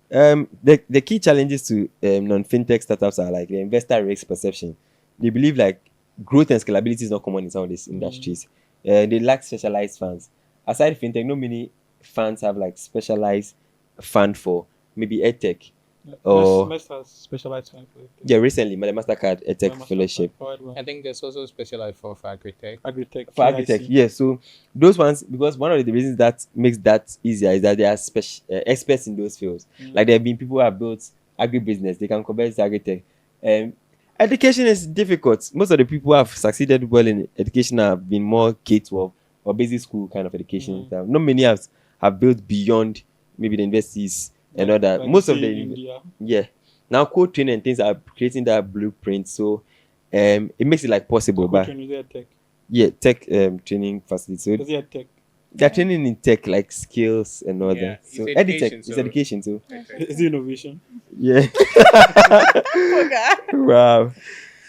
The key challenges to non-fintech startups are like the investor risk perception. They believe like growth and scalability is not common in some of these industries. They lack specialized funds. Aside fintech, not many funds have like specialized fund for maybe edtech or Semesters specialized fund for it. yeah, recently my MasterCard edtech fellowship I think there's also specialized for agri-tech. Agritech. for agritech. Yeah, so those ones, because one of the reasons that makes that easier is that they are experts in those fields. Like there have been people who have built agribusiness, they can convert to agritech. Education is difficult. Most of the people who have succeeded well in education have been more K-12 or basic school kind of education. Not many have built beyond maybe the universities and all that. Like Most of say the India. yeah. Now code training and things are creating that blueprint. So it makes it like possible. But Coaching is tech. yeah, tech training facility. So Because tech. they're training in tech, like skills and all Yeah, that. So it's education, edutech, so- it's education too. Is it innovation? Yeah. Okay. Wow.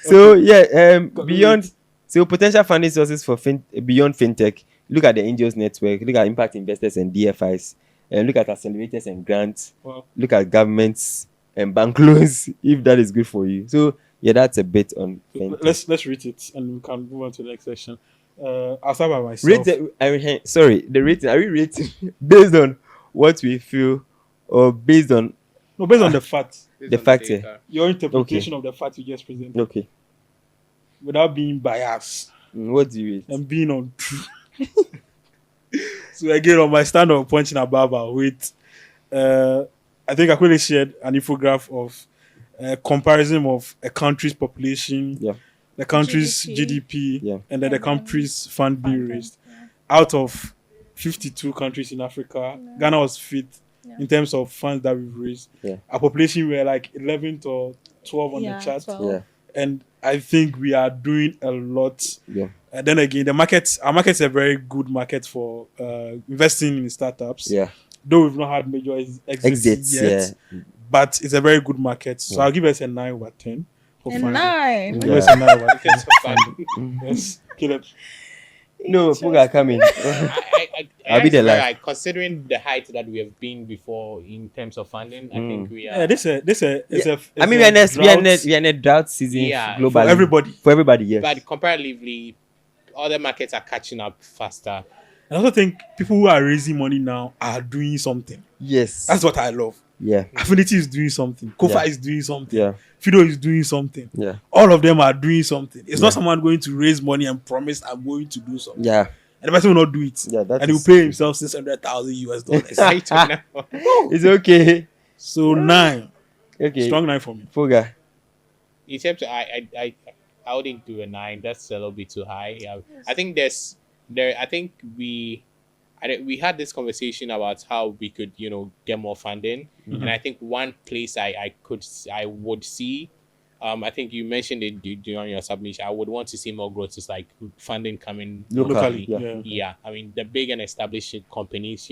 So yeah, Got beyond it. so potential funding sources for beyond fintech. Look at the angels network. Look at impact investors and DFIs. And look at accelerators and grants. Wow. Look at governments and bank loans. If that is good for you. So yeah, that's a bit on fintech. Let's rate it and we can move on to the next section. I'll start by myself. Rate the, sorry, the rating. Are we rating based on what we feel or based on No, based on the fact, Based The on fact, data. your interpretation of the fact you just presented, okay? without being biased What do you rate? and being untrue. So again, on my stand of punching above our weight, I think I quickly shared an infograph of comparison of a country's population, Yeah. the country's GDP, Yeah. and then the And then country's fund being funding, raised. Out of 52 countries in Africa, Ghana was fifth in terms of funds that we've raised. Yeah. Our population were like 11th or 12 on Yeah, the chart. 12. Yeah, And I think we are doing a lot. yeah, And then again, our market's a very good market for investing in startups. yeah. Though we've not had major exits yet, Yeah. but it's a very good market. So Yeah. I'll give us a 9 over 10. for And funding. 9. I'll give us a 9 over In 10. terms of funding. Yes, Caleb. No, people are coming. I'll be the actually, last. like, considering the height that we have been before in terms of funding, I think we are. Yeah, this is I mean, we are in a drought season Yeah, globally for everybody. For everybody, yes. But comparatively, other markets are catching up faster. I also think people who are raising money now are doing something. Yes. That's what I love. Yeah. Affinity is doing something. Kofa Yeah. is doing something. Yeah. Fido is doing something. Yeah. All of them are doing something. It's Yeah. not someone going to raise money and promise I'm going to do something. Yeah. And the person will not do it. Yeah. That And he will is- pay himself $600,000. Right now. It's okay. So 9. Okay. Strong 9 for me. Foga. In terms of, I wouldn't do a 9. That's a little bit too high. I think I think we had this conversation about how we could, get more funding. And I think one place I would see, I think you mentioned it during your submission, I would want to see more growth is like funding coming Locally, locally. yeah. Yeah. I mean, the big and established companies,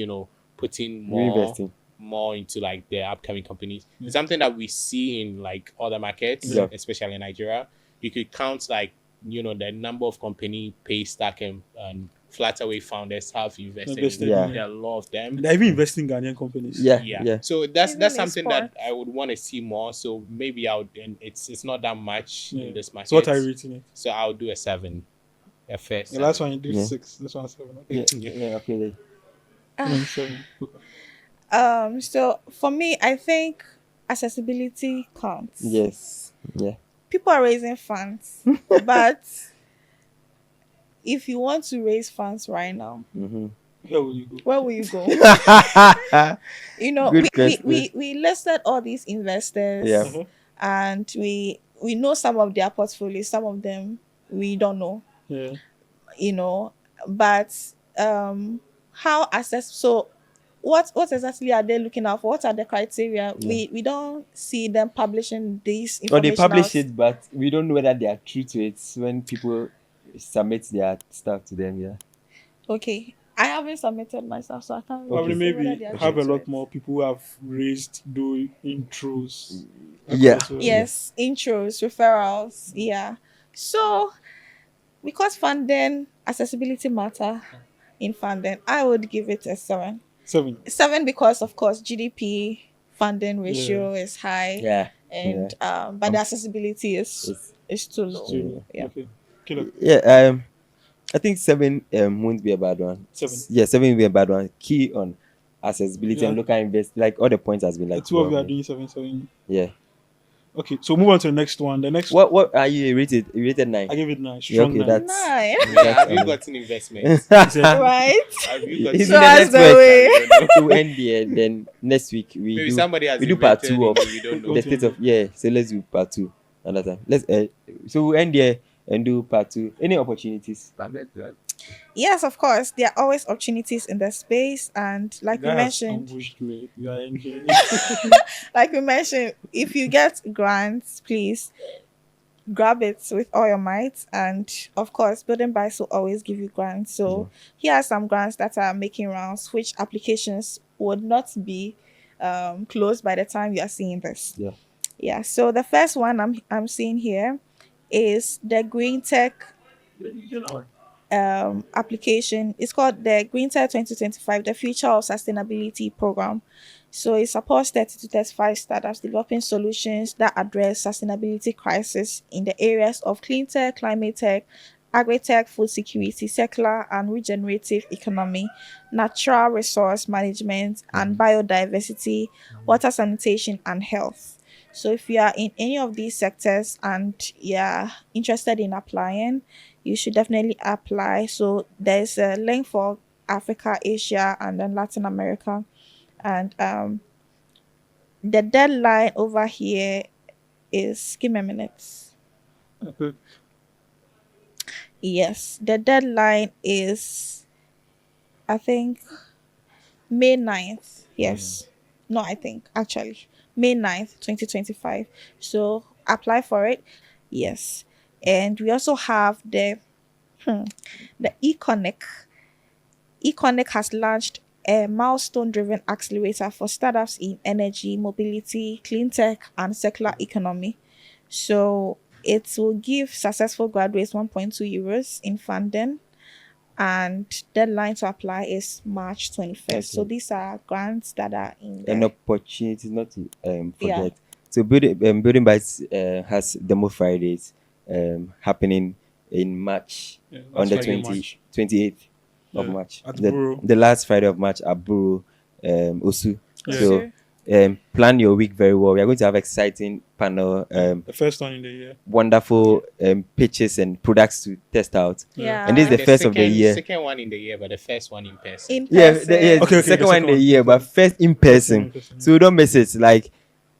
putting Reinvesting. more into like their upcoming companies. It's something that we see in like other markets, Yeah. especially in Nigeria. You could count like, the number of company Paystack and Flutterway founders have invested Invested, in. yeah. There are a lot of them. They're even investing in Ghanaian companies. Yeah. Yeah. Yeah. So that's Even in something that sports. I would want to see more. So maybe and it's not that much Yeah. in this market. So what are you rating it? So I'll do a 7. A fair The last one you did Yeah. 6. This one 7. Okay. Yeah. Yeah. Okay. Mm, 7. So for me, I think accessibility counts. Yes. Yeah. People are raising funds, but if you want to raise funds right now, Mm-hmm. Where will you go? where will you go? Good we question. listed all these investors, Yeah. Mhm. and we know some of their portfolios, some of them we don't know, Yeah. but how assess so what exactly are they looking out for? What are the criteria? Yeah. We don't see them publishing these Or information they publish out. it, but we don't know whether they are true to it when people submit their stuff to them. Yeah. Okay, I haven't submitted myself, so I can't Probably really say whether maybe they are have true a to lot it. more people who have raised do intros. Yeah. Yes, intros, referrals, yeah. So because funding, accessibility matter in funding, I would give it a 7. 7. 7 because of course GDP funding ratio is high, Yeah. and but the accessibility is too low. Yeah. Okay. Caleb. Yeah. I think 7 won't be a bad one. 7. Yeah, 7 will be a bad one. Key on accessibility Yeah. and local invest. Like all the points has been The like. two of you are well, doing 7, 7. Yeah. Okay, so move on to the next one. The next What are you rated? You rated 9. I give it 9. Yeah, Strong okay, 9. that's- 9. Yeah, have you gotten investments? Right? Have you gotten It's So in the that's the network. way. So we end there. Then next week we Maybe do somebody has we do part invented 2 of it, we don't know. the state of So let's do part 2 another time. Let's so we end there and do part 2. Any opportunities? Yes, of course. There are always opportunities in the space, and like we That has mentioned, ambushed me. You are in if you get grants, please grab it with all your might. And of course, Building Bytes will always give you grants. So here are some grants that are making rounds, which applications would not be closed by the time you are seeing this. Yeah. So the first one I'm seeing here is the Green Tech application. It's called the Green Tech 2025, the Future of Sustainability Program. So it supports 30 to 35 startups developing solutions that address sustainability crisis in the areas of clean tech, climate tech, agri-tech, food security, circular and regenerative economy, natural resource management and biodiversity, water sanitation and health. So if you are in any of these sectors and you're interested in applying, you should definitely apply. So there's a link for Africa, Asia, and then Latin America. And the deadline over here is, give me a minute. Yes, the deadline is, I think, May 9th. Yes. No, I think, actually, May 9th, 2025. So apply for it. Yes. And we also have the Econic. Econic has launched a milestone-driven accelerator for startups in energy, mobility, clean tech, and circular economy. So it will give successful graduates 1.2 euros in funding, and deadline to apply is March 21st. So these are grants that are in there. An opportunity not to forget. So Building Bytes has demo Fridays happening in March, on the 28th of March. The last Friday of March at Buru, Osu. So plan your week very well. We are going to have exciting panel. The first one in the year. Wonderful pitches and products to test out. Yeah. And this is the first of the year. Second one in the year, but the first one in person. The second one in the year, but first in person. So don't miss it. Like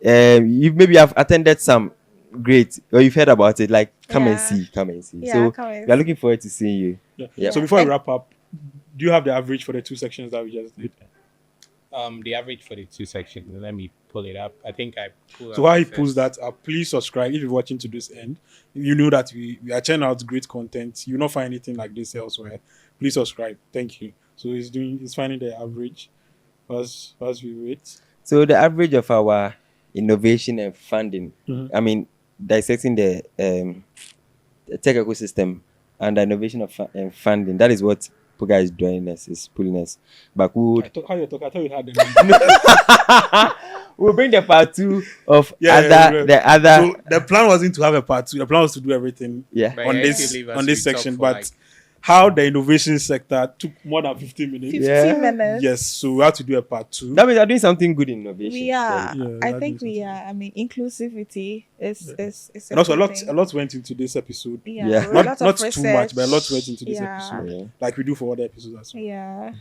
you maybe have attended some. Great, or you've heard about it. Like come and see. So we are looking forward to seeing you. So before we wrap up, do you have the average for the two sections that we just did? The average for the two sections. Let me pull it up. I think I pulled. So while he pulls that up, please subscribe if you're watching to this end. You know that we are churning out great content. You'll not find anything like this elsewhere. Please subscribe. Thank you. So he's finding the average as we wait. So the average of our innovation and funding. I mean, dissecting the tech ecosystem and the innovation of and funding. That is what Puga is doing us, is pulling us backward. I thought you had the We'll bring the part 2 of the other. So the plan wasn't to have a part 2. The plan was to do everything on this section, but how the innovation sector took more than 15 minutes. 15 minutes. Yes, so we have to do a part 2. That means we're doing something good in innovation. We are. I think we are. I mean, inclusivity is and also a lot went into this episode. Not too much, but a lot went into this episode. Like we do for other episodes as well. Yeah.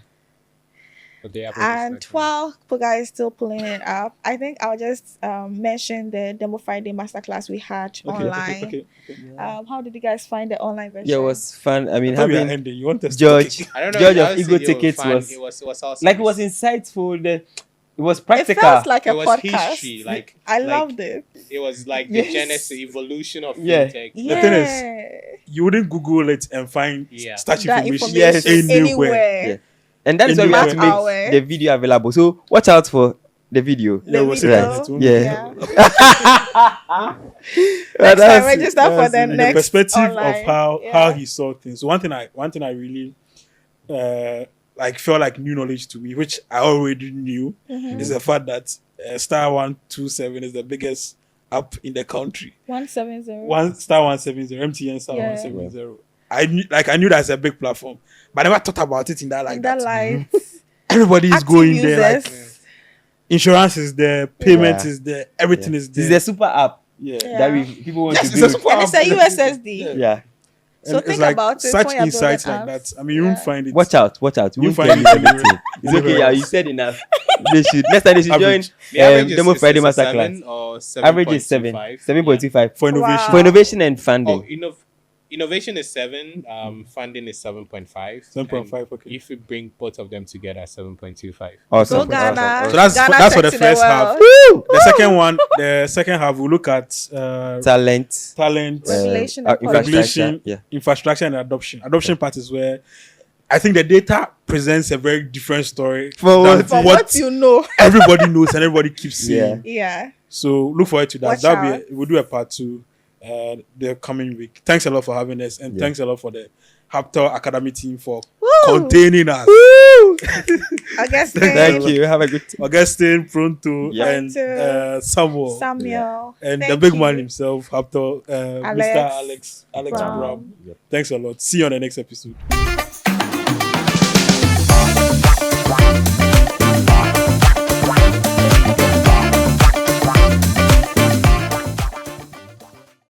And while Puga is still pulling it up, I think I'll just mention the Demo Friday masterclass we had online. Okay. How did you guys find the online version? Yeah, it was fun. I mean, having you want us George of Ego Tickets was awesome. Like, it was insightful. It was practical. It felt like a podcast. History, like I loved it. It was like the genesis, evolution of fintech. The thing is, you wouldn't Google it and find such information anywhere. And that is why we have to make the video available. So watch out for the video. Next time, register for the next. The perspective online. Of how he saw things. So one thing I really felt like new knowledge to me, which I already knew, is the fact that Star 127 is the biggest app in the country. 170. Star 170, MTN Star 170. I knew that's a big platform, but I never thought about it in that light. Everybody is going users. there. Like, insurance is there, payment is there, everything is there. It's the super app that people want to build. And it's a USSD. Yeah. So and think about it. Such insights like that. I mean, you won't find it. Watch out. You won't find it everything. It's okay. Yeah, you said enough. Next time they should join Demo Friday Masterclass. Or average is 7.25 for innovation. For innovation and funding. Innovation is 7. Funding is 7.5. 7.5. Okay. If we bring both of them together, 7.25. Awesome. Go Ghana. Awesome. So that's for the Ghana first half. Woo! The second half, we look at Talent. Regulation and regulation, Yeah. infrastructure, and adoption. Adoption part is where I think the data presents a very different story For than what? From what you know. everybody knows and everybody keeps saying. Yeah. So look forward to that. Watch That'll out. we'll do a part 2 the coming week. Thanks a lot for having us, and thanks a lot for the Haptor Academy team for containing us. Augustine. Thank you. Have a good Augustine, Pronto, Yeah. and Samuel. And Thank the big you. man himself, Haptor, Mr. Alex Brown. Brown. Thanks a lot. See you on the next episode.